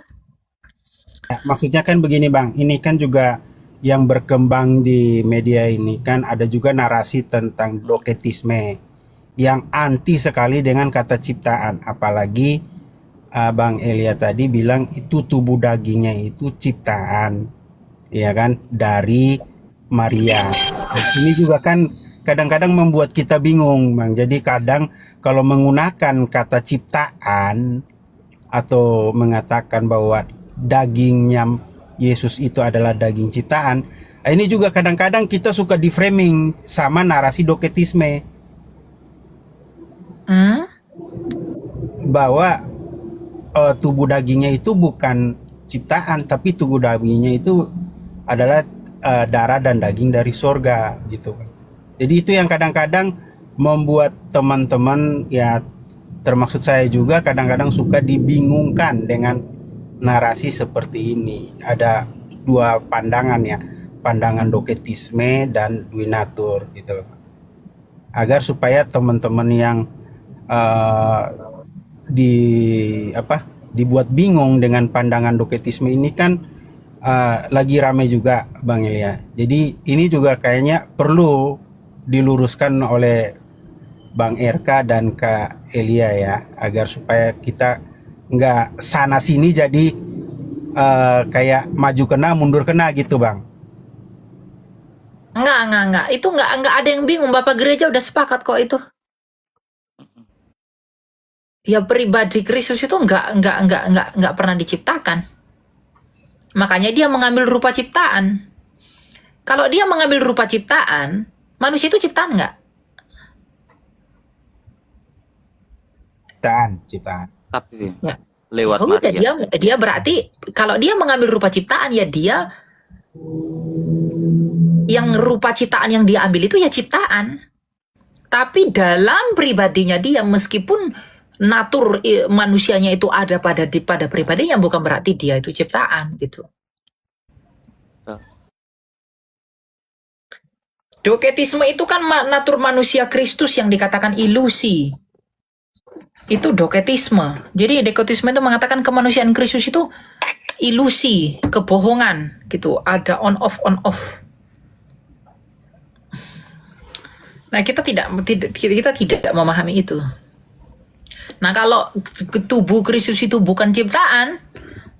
S5: Ya, maksudnya kan begini Bang, ini kan juga yang berkembang di media ini kan ada juga narasi tentang doketisme yang anti sekali dengan kata ciptaan. Apalagi Bang Elia tadi bilang itu tubuh dagingnya itu ciptaan, ya kan, dari Maria. Ini juga kan kadang-kadang membuat kita bingung Bang. Jadi kadang kalau menggunakan kata ciptaan atau mengatakan bahwa dagingnya Yesus itu adalah daging ciptaan, ini juga kadang-kadang kita suka di framing sama narasi doketisme bahwa tubuh dagingnya itu bukan ciptaan, tapi tubuh dagingnya itu adalah darah dan daging dari sorga gitu. Jadi itu yang kadang-kadang membuat teman-teman ya termaksud saya juga kadang-kadang suka dibingungkan dengan narasi seperti ini. Ada dua pandangan ya, pandangan doketisme dan duinatur gitu loh. Agar supaya teman-teman yang dibuat bingung dengan pandangan doketisme ini kan lagi ramai juga Bang Elia. Jadi ini juga kayaknya perlu diluruskan oleh Bang RK dan Kak Elia ya, agar supaya kita nggak sana sini jadi kayak maju kena mundur kena gitu Bang.
S1: Enggak. Itu enggak ada yang bingung. Bapak gereja udah sepakat kok itu. Ya pribadi Kristus itu enggak pernah diciptakan. Makanya dia mengambil rupa ciptaan. Kalau dia mengambil rupa ciptaan, manusia itu ciptaan enggak?
S5: Ciptaan.
S2: Tapi
S1: Ya.
S2: lewat
S1: Udah,
S2: Maria.
S1: dia berarti kalau dia mengambil rupa ciptaan ya dia yang rupa ciptaan yang dia ambil itu ya ciptaan. Tapi dalam pribadinya dia meskipun natur manusianya itu ada pada pribadinya, bukan berarti dia itu ciptaan gitu. Doketisme itu kan natur manusia Kristus yang dikatakan ilusi. Itu doketisme. Jadi doketisme itu mengatakan kemanusiaan Kristus itu ilusi, kebohongan gitu. Ada on off. Nah, kita tidak memahami itu. Nah, kalau tubuh Kristus itu bukan ciptaan,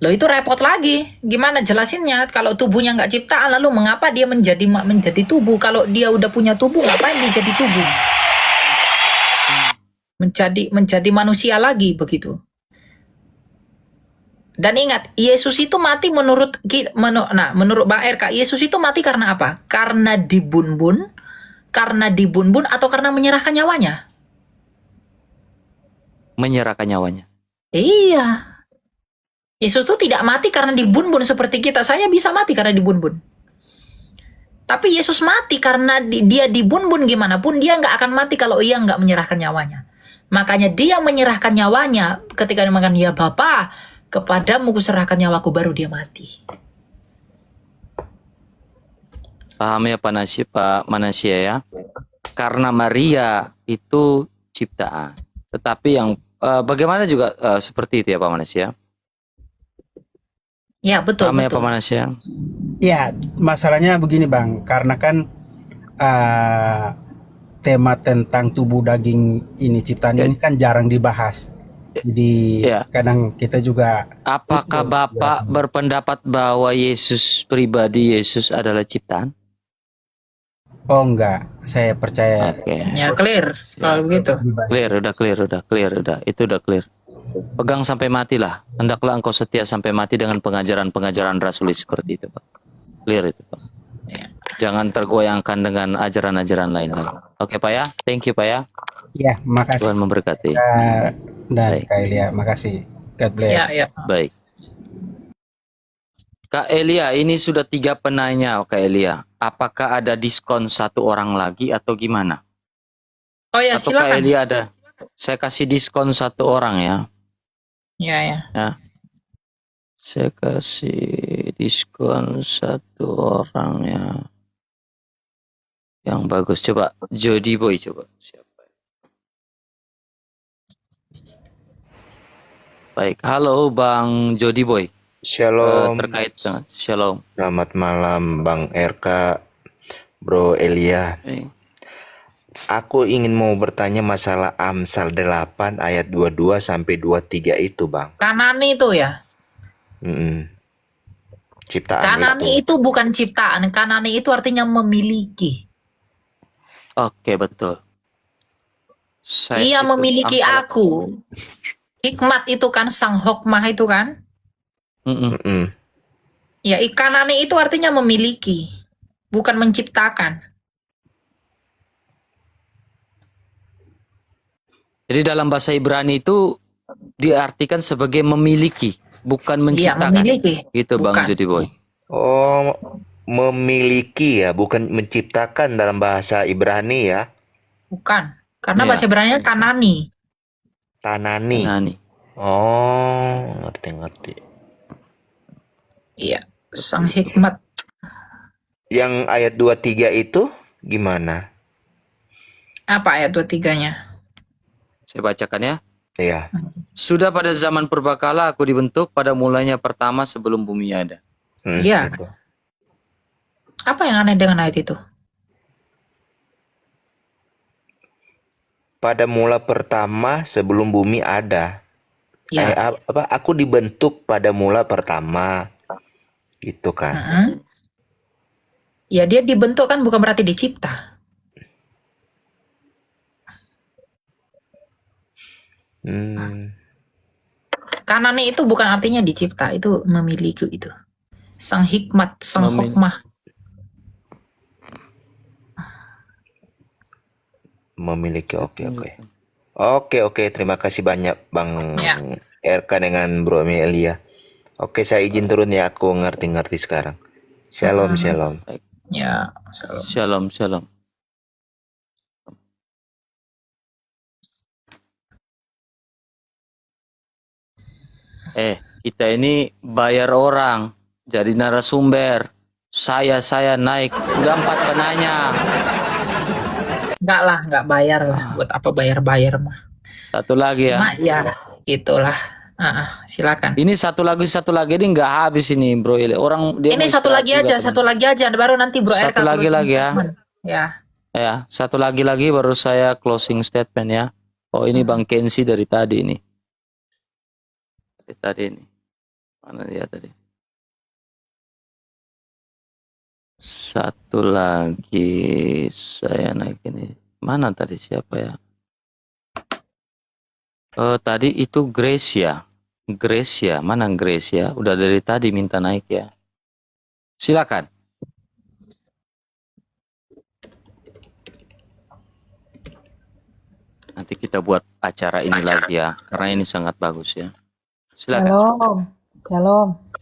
S1: loh itu repot lagi. Gimana jelasinnya? Kalau tubuhnya nggak ciptaan, lalu mengapa dia menjadi tubuh? Kalau dia udah punya tubuh, ngapain dia jadi tubuh? Menjadi manusia lagi begitu. Dan ingat, Yesus itu mati menurut Bang RK, Yesus itu mati karena apa? Karena dibunbun atau karena menyerahkan nyawanya?
S2: Menyerahkan nyawanya.
S1: Iya. Yesus itu tidak mati karena dibunbun seperti kita. Saya bisa mati karena dibunbun. Tapi Yesus mati karena dia dibunbun gimana pun, dia nggak akan mati kalau ia nggak menyerahkan nyawanya. Makanya dia menyerahkan nyawanya ketika dia makan, ya Bapa, kepadamu kuserahkan nyawaku, baru dia mati.
S2: Paham ya Pak Manasya ya? Karena Maria itu ciptaan. Tetapi yang bagaimana juga seperti itu ya Pak Manasya?
S1: Ya betul.
S2: Paham ya Pak Manasya?
S5: Ya, masalahnya begini Bang, karena kan tema tentang tubuh daging ini ciptaan ini kan jarang dibahas. Jadi kadang kita juga.
S2: Apakah Bapak berpendapat bahwa Yesus pribadi, Yesus adalah ciptaan?
S5: Oh enggak, saya percaya.
S2: Oke.
S1: Ya clear kalau begitu.
S2: Udah. Itu udah clear. Pegang sampai matilah. Hendaklah engkau setia sampai mati dengan pengajaran Rasulis seperti itu, Pak. Clear itu, Pak. Jangan tergoyangkan dengan ajaran-ajaran lain lagi. Oke, Pak ya. Thank you, Pak ya.
S5: Ya, makasih.
S2: Tuhan memberkati.
S5: Dan Kak Elia, makasih. God bless.
S1: Ya.
S2: Baik. Kak Elia, ini sudah 3 penanya, Kak Elia. Apakah ada diskon 1 orang lagi atau gimana?
S1: Oh ya,
S2: atau
S1: silakan.
S2: Kak Elia ada? Saya kasih diskon 1 orang ya.
S1: Ya.
S2: Saya kasih diskon 1 orang ya. Yang bagus. Coba Jody Boy, coba. Siapa? Baik. Halo Bang Jody Boy.
S6: Shalom.
S2: Terkait dengan Shalom.
S6: Selamat malam Bang RK, Bro Elia. Aku ingin mau bertanya masalah Amsal 8 ayat 22 sampai 23 itu, Bang.
S1: Kanani itu ya?
S6: Ciptaan
S1: Kanani itu bukan ciptaan. Kanani itu artinya memiliki.
S2: Oke, betul.
S1: Ia memiliki aku. Hikmat itu kan, sang hokmah itu kan? Ya, Kanani itu artinya memiliki, bukan menciptakan.
S2: Jadi dalam bahasa Ibrani itu diartikan sebagai memiliki, bukan menciptakan.
S1: Ya, memiliki.
S2: Gitu bukan. Bang Jody Boy.
S6: Oh, memiliki ya, bukan menciptakan dalam bahasa Ibrani ya?
S1: Bukan, karena bahasa Ibrani Kanani.
S6: Tanani. Oh, ngerti.
S1: Iya, sang hikmat.
S6: Yang ayat 23 itu gimana?
S1: Apa ayat 23-nya?
S2: Saya bacakan ya.
S6: Iya.
S2: Sudah pada zaman purbakala aku dibentuk, pada mulanya pertama sebelum bumi ada.
S1: Iya.
S6: Gitu.
S1: Apa yang aneh dengan ayat itu?
S6: Pada mula pertama sebelum bumi ada.
S1: Ya.
S6: Aku dibentuk pada mula pertama. Gitu kan.
S1: Ya, dia dibentuk kan bukan berarti dicipta. Kanani itu bukan artinya dicipta, itu memiliki itu. Sang hikmat, sang hokmah.
S6: Memiliki, oke. Terima kasih banyak Bang RK dengan Bro Elia. Oke, saya izin turun ya, aku ngerti sekarang. Shalom.
S1: Ya,
S2: Shalom. Kita ini bayar orang jadi narasumber. Saya naik, udah 4 penanya.
S1: Enggak lah, enggak bayar lah. Buat apa bayar-bayar mah?
S2: Satu lagi ya.
S1: Cuma ya, itulah. Silakan.
S2: Ini satu lagi ini nggak habis ini Bro Eli. Orang dia
S1: Ini
S2: mau
S1: satu
S2: istirahat
S1: lagi
S2: juga,
S1: aja,
S2: teman.
S1: satu lagi aja. Baru nanti Bro RK
S2: Satu lagi
S1: closing
S2: ya.
S1: statement. Ya.
S2: Ya, satu lagi baru saya closing statement ya. Oh, ini Bang Kensi dari tadi ini. Dari tadi ini. Mana dia tadi? Satu lagi saya naik ini. Mana tadi siapa ya? Tadi itu Gracia. Mana Gracia? Udah dari tadi minta naik ya. Silakan. Nanti kita buat acara ini lagi ya, karena ini sangat bagus ya. Silakan.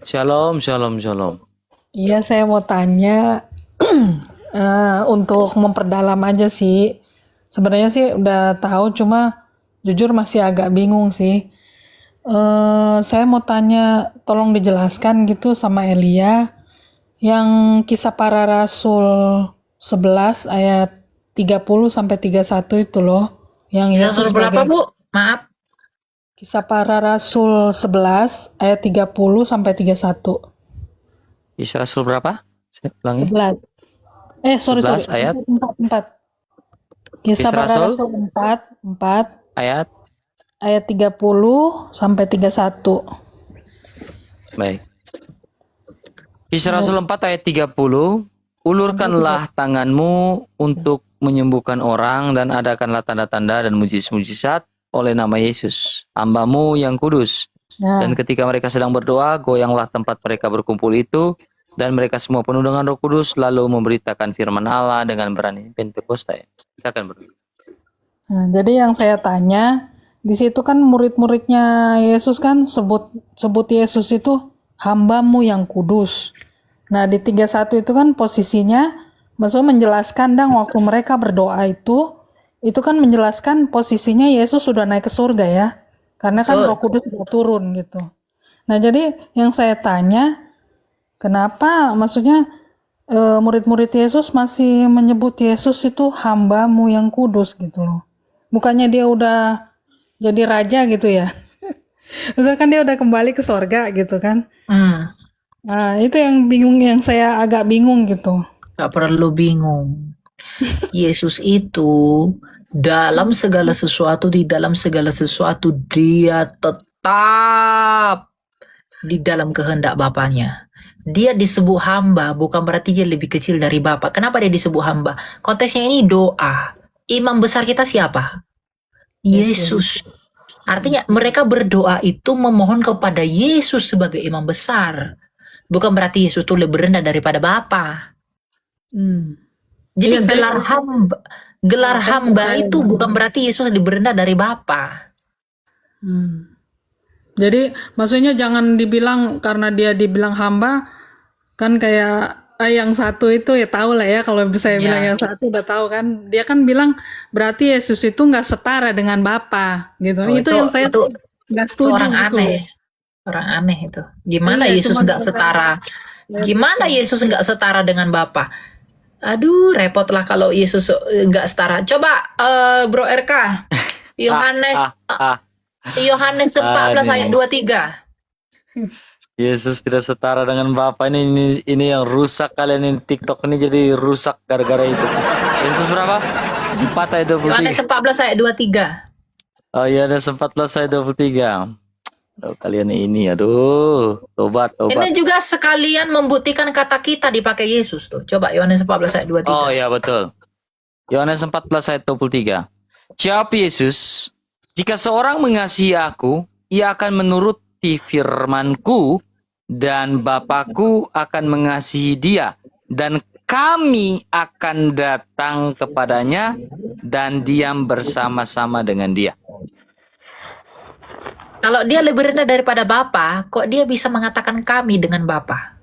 S2: Shalom.
S7: Iya, saya mau tanya untuk memperdalam aja sih. Sebenarnya sih udah tahu, cuma jujur masih agak bingung sih. Saya mau tanya, tolong dijelaskan gitu sama Elia yang Kisah Para Rasul 11 ayat 30 sampai 31 itu loh. Yang
S1: Kisah
S7: Yesus
S1: Rasul berapa,
S7: sebagai
S1: Bu? Maaf.
S7: Kisah Para Rasul 11 ayat 30 sampai 31.
S2: Kisah Rasul berapa? Saya ulangi.
S7: 11. Sorry.
S2: 11 ayat.
S7: 4. Kisah Para Rasul 4 ayat 30 sampai 31.
S2: Baik. Kisah Rasul 4 ayat 30. Ulurkanlah tanganmu untuk menyembuhkan orang dan adakanlah tanda-tanda dan mujizat-mujizat oleh nama Yesus, hamba-Mu yang kudus.
S7: Nah,
S2: Dan ketika mereka sedang berdoa, goyanglah tempat mereka berkumpul itu, dan mereka semua penuh dengan Roh Kudus, lalu memberitakan firman Allah dengan berani. Pentakosta. Silakan berdua.
S7: nah, jadi yang saya tanya, di situ kan murid-muridnya Yesus kan sebut Yesus itu hamba-Mu yang kudus. Nah, di 31 itu kan posisinya, maksudnya menjelaskan waktu mereka berdoa itu kan menjelaskan posisinya Yesus sudah naik ke surga ya. Karena kan Roh Kudus sudah turun gitu. Nah, jadi yang saya tanya, kenapa maksudnya murid-murid Yesus masih menyebut Yesus itu hamba-Mu yang kudus gitu loh. Bukannya dia udah jadi raja gitu ya. Maksudnya kan dia udah kembali ke surga gitu kan. Nah, itu yang saya agak bingung gitu.
S1: Gak perlu bingung. Yesus itu dalam segala sesuatu, di dalam segala sesuatu dia tetap di dalam kehendak Bapaknya. Dia disebut hamba bukan berarti dia lebih kecil dari Bapa. Kenapa dia disebut hamba? Konteksnya ini doa. Imam besar kita siapa? Yesus. Artinya mereka berdoa itu memohon kepada Yesus sebagai imam besar. Bukan berarti Yesus itu lebih rendah daripada Bapa. Jadi
S7: Iya,
S1: gelar hamba itu bukan berarti Yesus lebih rendah dari Bapa.
S7: Jadi maksudnya jangan dibilang karena dia dibilang hamba kan kayak yang satu itu ya tahu lah ya, kalau saya bilang yang satu udah tahu kan, dia kan bilang berarti Yesus itu nggak setara dengan Bapa gitu. Itu yang saya nggak setuju
S1: orang
S7: gitu.
S1: Orang aneh itu. Gimana Yesus nggak setara? Gimana Yesus nggak setara dengan Bapa? Aduh, repot lah kalau Yesus nggak setara. Coba Bro RK, Yohanes 14 ayat 23.
S2: Yesus tidak setara dengan Bapa. Ini yang rusak kalian ini, TikTok ini jadi rusak gara-gara itu. Yesus berapa? 4 ayat 23.
S1: Yohanes 14 ayat 23.
S2: Oh iya, ada 14 ayat 23. Aduh, kalian ini, tobat.
S1: Ini juga sekalian membuktikan kata kita dipakai Yesus tuh. Coba Yohanes 14 ayat 23.
S2: Oh iya, betul. Yohanes 14 ayat 23. Jawab Yesus, jika seorang mengasihi aku, ia akan menuruti firman-Ku, dan Bapa-Ku akan mengasihi dia, dan kami akan datang kepadanya dan diam bersama-sama dengan dia.
S1: Kalau dia lebih rendah daripada Bapa, kok dia bisa mengatakan kami dengan Bapa?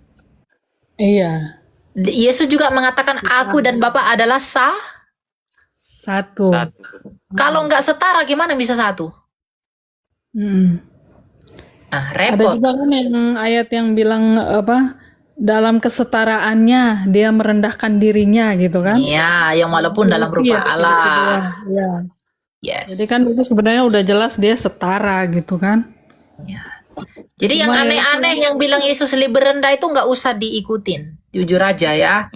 S7: Iya.
S1: Yesus juga mengatakan aku dan Bapa adalah
S7: satu.
S1: Kalau nggak setara gimana bisa satu?
S7: Ada
S1: repot.
S7: juga kan yang ayat yang bilang apa? Dalam kesetaraannya dia merendahkan dirinya gitu kan?
S1: Ya, yang walaupun dalam
S7: Iya,
S1: rupa
S7: gitu
S1: Allah.
S7: ya.
S1: Yes.
S7: Jadi kan itu sebenarnya udah jelas dia setara gitu kan?
S1: Ya. Jadi yang
S7: Cuma ya
S1: aneh-aneh yang bilang Yesus lebih rendah itu nggak usah diikutin. Jujur aja ya.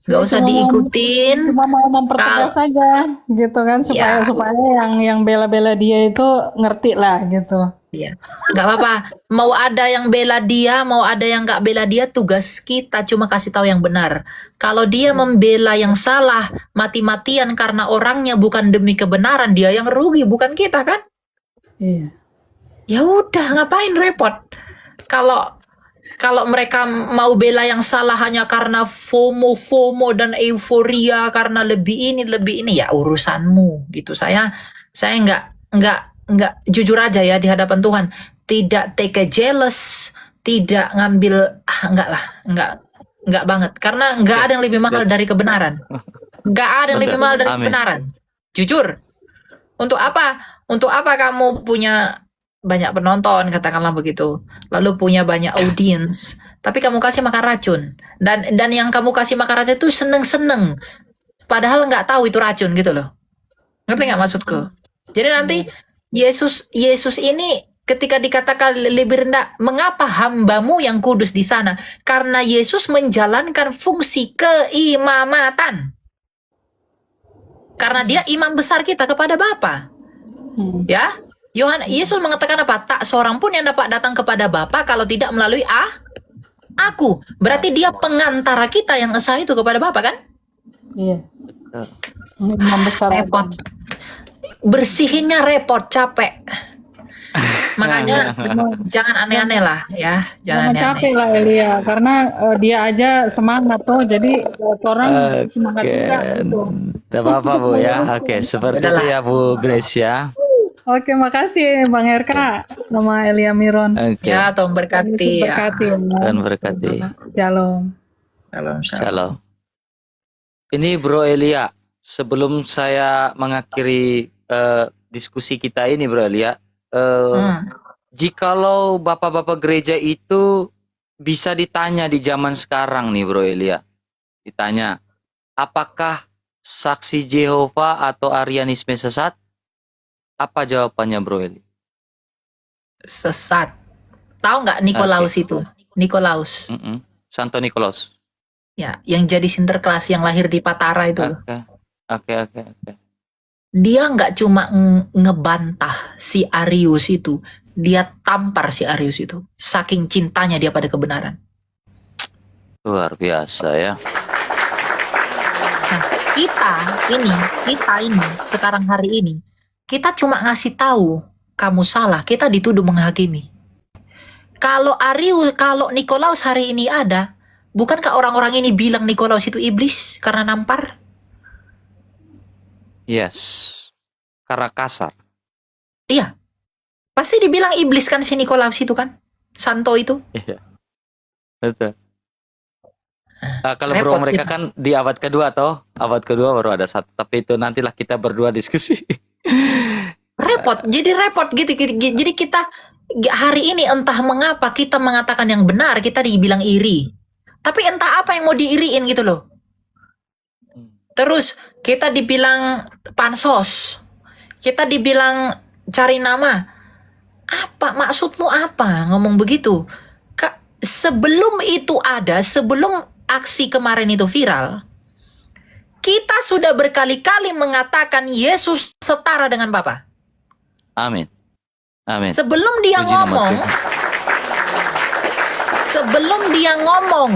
S1: Nggak usah
S7: cuma mau
S1: diikutin.
S7: cuma mau mempertegas saja gitu kan supaya
S1: Ya.
S7: supaya yang bela-bela dia itu ngerti lah gitu.
S1: Iya, nggak apa-apa. Mau ada yang bela dia, mau ada yang nggak bela dia, tugas kita cuma kasih tahu yang benar. Kalau dia membela yang salah, mati-matian karena orangnya bukan demi kebenaran, dia yang rugi, bukan kita kan?
S7: Iya.
S1: Ya udah, ngapain repot? Kalau mereka mau bela yang salah hanya karena FOMO dan euforia karena lebih ini ya urusanmu gitu. Saya nggak jujur aja ya di hadapan Tuhan, tidak take a jealous, tidak ngambil nggak banget karena nggak ada yang lebih mahal dari kebenaran. Nggak ada yang lebih mahal dari
S2: Amin.
S1: kebenaran. Jujur. Untuk apa? Untuk apa kamu punya banyak penonton, katakanlah begitu, lalu punya banyak audience, tapi kamu kasih makan racun, dan yang kamu kasih makan racun itu seneng-seneng, padahal nggak tahu itu racun gitu loh. Ngerti nggak maksudku? Jadi nanti Yesus ini ketika dikatakan lebih rendah, mengapa hambamu yang kudus di sana? Karena Yesus menjalankan fungsi keimamatan. Karena dia imam besar kita kepada Bapa. Ya, Yesus mengatakan apa? Tak seorang pun yang dapat datang kepada Bapa kalau tidak melalui aku. Berarti dia pengantara kita yang esa itu kepada Bapa kan?
S7: Iya. Imam besar
S1: Repot. Bersihinnya repot, capek. Makanya jangan aneh-aneh lah ya, jangan
S7: Jangan capek
S1: aneh-aneh.
S7: lah Elia, karena dia aja semangat tuh, jadi orang semangat juga gitu.
S2: Tidak apa-apa Bu ya. Oke, seperti itu ya Bu Grace ya.
S7: Oke, makasih Bang RK sama Elia Miron.
S2: Oke.
S1: Ya, Tuhan
S7: Yesus
S1: berkati ya.
S7: berkati ya.
S2: Dan berkati.
S7: Shalom.
S1: Shalom.
S2: Shalom. Ini Bro Elia, sebelum saya mengakhiri diskusi kita ini Bro Elia, jikalau bapak-bapak gereja itu bisa ditanya di zaman sekarang nih Bro Elia, ditanya, apakah saksi Yehova atau Arianisme sesat? Apa jawabannya Bro Eli?
S1: Sesat. Tahu nggak Nikolaus itu? Nikolaus.
S2: Santo Nikolaus.
S1: Ya, yang jadi Sinterklas yang lahir di Patara itu loh.
S2: Oke.
S1: Dia nggak cuma ngebantah si Arius itu, dia tampar si Arius itu. Saking cintanya dia pada kebenaran.
S2: Luar biasa ya.
S1: Nah, kita ini sekarang hari ini, kita cuma ngasih tahu kamu salah, kita dituduh menghakimi. Kalau Nikolaus hari ini ada, bukankah orang-orang ini bilang Nikolaus itu iblis karena nampar?
S2: Yes. Karena kasar.
S1: Iya. Pasti dibilang iblis kan si Nikolaus itu kan? Santo itu.
S2: Iya. Betul. Kalau
S1: repot
S2: bro mereka
S1: kita.
S2: kan di abad kedua abad kedua baru ada satu, tapi itu nantilah kita berdua diskusi.
S1: Repot, jadi repot gitu. Jadi kita hari ini entah mengapa kita mengatakan yang benar, kita dibilang iri. Tapi entah apa yang mau diiriin gitu loh. Terus kita dibilang pansos, kita dibilang cari nama. Apa maksudmu apa ngomong begitu? Sebelum itu ada, sebelum aksi kemarin itu viral, kita sudah berkali-kali mengatakan Yesus setara dengan Bapa.
S2: Amin. Amin.
S1: Sebelum dia
S2: Puji nama
S1: ngomong,
S2: Tuhan.
S1: sebelum dia ngomong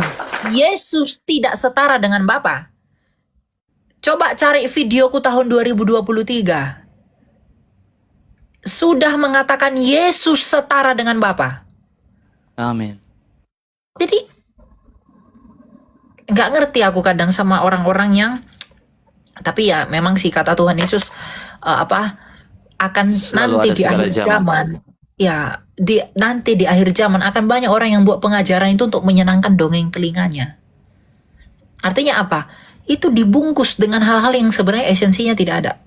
S1: Yesus tidak setara dengan Bapa. Coba cari videoku tahun 2023. Sudah mengatakan Yesus setara dengan Bapa.
S2: Amin.
S1: Jadi nggak ngerti aku kadang sama orang-orang yang, tapi ya memang sih kata Tuhan Yesus akan
S2: Selalu
S1: nanti
S2: ada
S1: di
S2: segala
S1: akhir zaman. Ya, nanti di akhir zaman akan banyak orang yang buat pengajaran itu untuk menyenangkan dongeng telinganya. Artinya apa? Itu dibungkus dengan hal-hal yang sebenarnya esensinya tidak ada.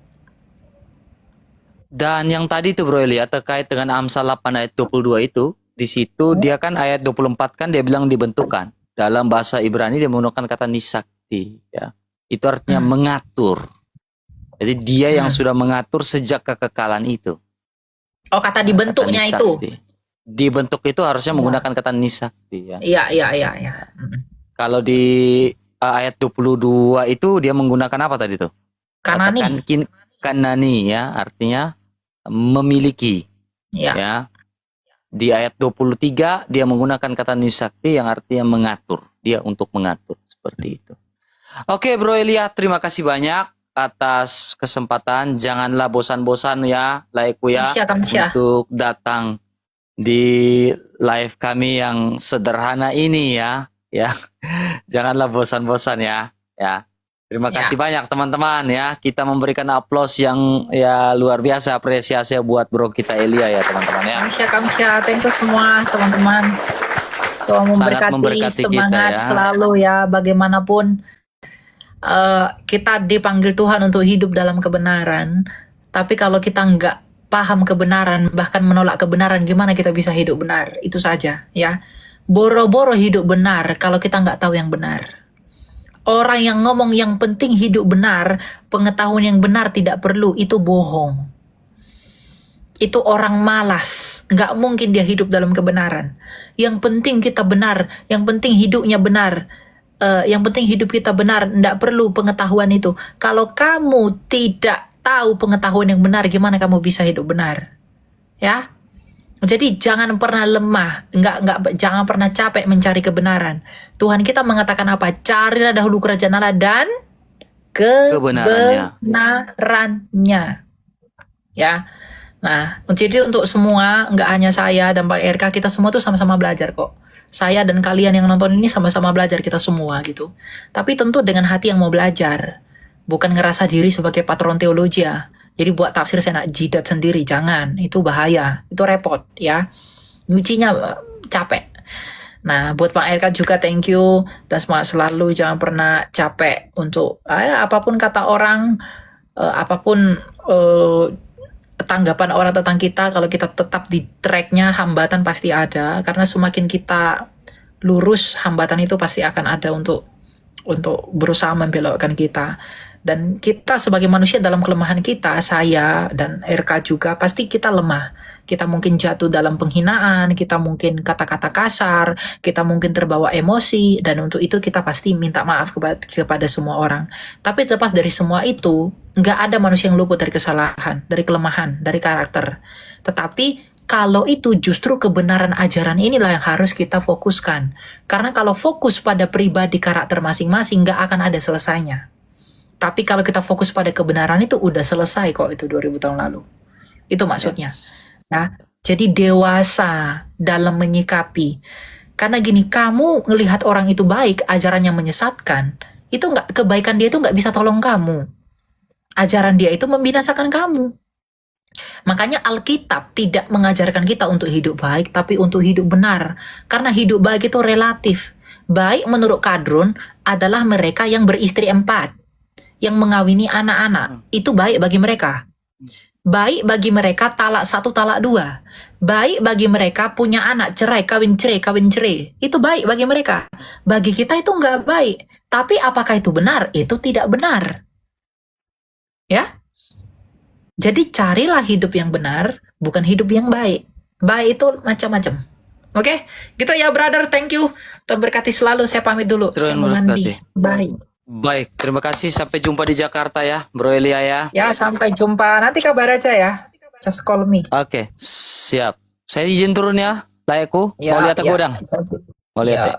S2: Dan yang tadi itu Bro Elia terkait dengan Amsal 8 ayat 22 itu, Di situ dia kan ayat 24 kan dia bilang dibentukkan. Dalam bahasa Ibrani dia menggunakan kata nisakti, ya. Itu artinya mengatur. Jadi dia yang sudah mengatur sejak kekekalan itu.
S1: Oh, kata dibentuknya
S2: Kata
S1: itu.
S2: nisakti. Dibentuk itu harusnya menggunakan kata nisakti, ya.
S1: Iya.
S2: Kalau di ayat 22 itu dia menggunakan apa tadi tuh?
S1: Kanani.
S2: Kanani, ya, artinya memiliki.
S1: Ya.
S2: Ya. Di ayat 23 dia menggunakan kata nisakti yang artinya mengatur. Dia untuk mengatur seperti itu. Oke, Bro Elia, terima kasih banyak atas kesempatan. Janganlah bosan-bosan ya, Laiku ya,
S1: Kamsia.
S2: untuk datang di live kami yang sederhana ini ya. Janganlah bosan-bosan ya. Terima kasih banyak teman-teman ya. Kita memberikan aplaus yang ya luar biasa, apresiasi buat bro kita Elia ya teman-teman ya.
S1: Kamsia, thank you semua teman-teman. Tuhan memberkati semangat kita, ya. Selalu ya, bagaimanapun kita dipanggil Tuhan untuk hidup dalam kebenaran. Tapi kalau kita nggak paham kebenaran, bahkan menolak kebenaran, gimana kita bisa hidup benar? Itu saja ya. Boro-boro hidup benar kalau kita nggak tahu yang benar. Orang yang ngomong yang penting hidup benar, pengetahuan yang benar tidak perlu, itu bohong. Itu orang malas, nggak mungkin dia hidup dalam kebenaran. Yang penting kita benar, yang penting hidupnya benar, yang penting hidup kita benar, nggak perlu pengetahuan itu. Kalau kamu tidak tahu pengetahuan yang benar, gimana kamu bisa hidup benar? Ya. Jadi jangan pernah lemah, jangan pernah capek mencari kebenaran. Tuhan kita mengatakan apa? Carilah dahulu kerajaan Allah dan kebenarannya. Ya. Nah, jadi untuk semua, nggak hanya saya dan Pak RK, kita semua tuh sama-sama belajar kok. Saya dan kalian yang nonton ini sama-sama belajar, kita semua gitu. Tapi tentu dengan hati yang mau belajar, bukan ngerasa diri sebagai patron teologi ya. Jadi buat tafsir saya nak jidat sendiri, jangan. Itu bahaya, itu repot ya. Nyucinya capek. Nah, buat Pak RK juga thank you. Dan semangat selalu, jangan pernah capek untuk apapun kata orang, apapun tanggapan orang tentang kita, kalau kita tetap di tracknya, hambatan pasti ada. Karena semakin kita lurus, hambatan itu pasti akan ada untuk berusaha membelokkan kita. Dan kita sebagai manusia dalam kelemahan kita, saya dan RK juga, pasti kita lemah. Kita mungkin jatuh dalam penghinaan, kita mungkin kata-kata kasar, kita mungkin terbawa emosi, dan untuk itu kita pasti minta maaf kepada semua orang. Tapi terlepas dari semua itu, nggak ada manusia yang luput dari kesalahan, dari kelemahan, dari karakter. Tetapi kalau itu justru kebenaran ajaran inilah yang harus kita fokuskan. Karena kalau fokus pada pribadi karakter masing-masing, nggak akan ada selesainya. Tapi kalau kita fokus pada kebenaran itu udah selesai kok, itu 2000 tahun lalu. Itu maksudnya. Nah, jadi dewasa dalam menyikapi. Karena gini, kamu ngelihat orang itu baik, ajarannya menyesatkan, itu kebaikan dia itu nggak bisa tolong kamu. Ajaran dia itu membinasakan kamu. Makanya Alkitab tidak mengajarkan kita untuk hidup baik, tapi untuk hidup benar. Karena hidup baik itu relatif. Baik menurut Kadrun adalah mereka yang beristri 4. Yang mengawini anak-anak, itu baik bagi mereka. Baik bagi mereka talak 1, talak 2. Baik bagi mereka punya anak, cerai, kawin cerai. Itu baik bagi mereka. Bagi kita itu nggak baik. Tapi apakah itu benar? Itu tidak benar. Ya? Jadi carilah hidup yang benar, bukan hidup yang baik. Baik itu macam-macam. Oke? Gitu ya, brother. Thank you. Tuhan berkati selalu. Saya pamit dulu. Saya mau mandi. Bye.
S2: Baik, terima kasih. Sampai jumpa di Jakarta ya, Bro Elia ya.
S1: Ya, sampai jumpa. Nanti kabar aja ya. Just call me.
S2: Oke, siap. Saya izin turun ya, Laiku. Mau lihat gudang? Mau lihat ya.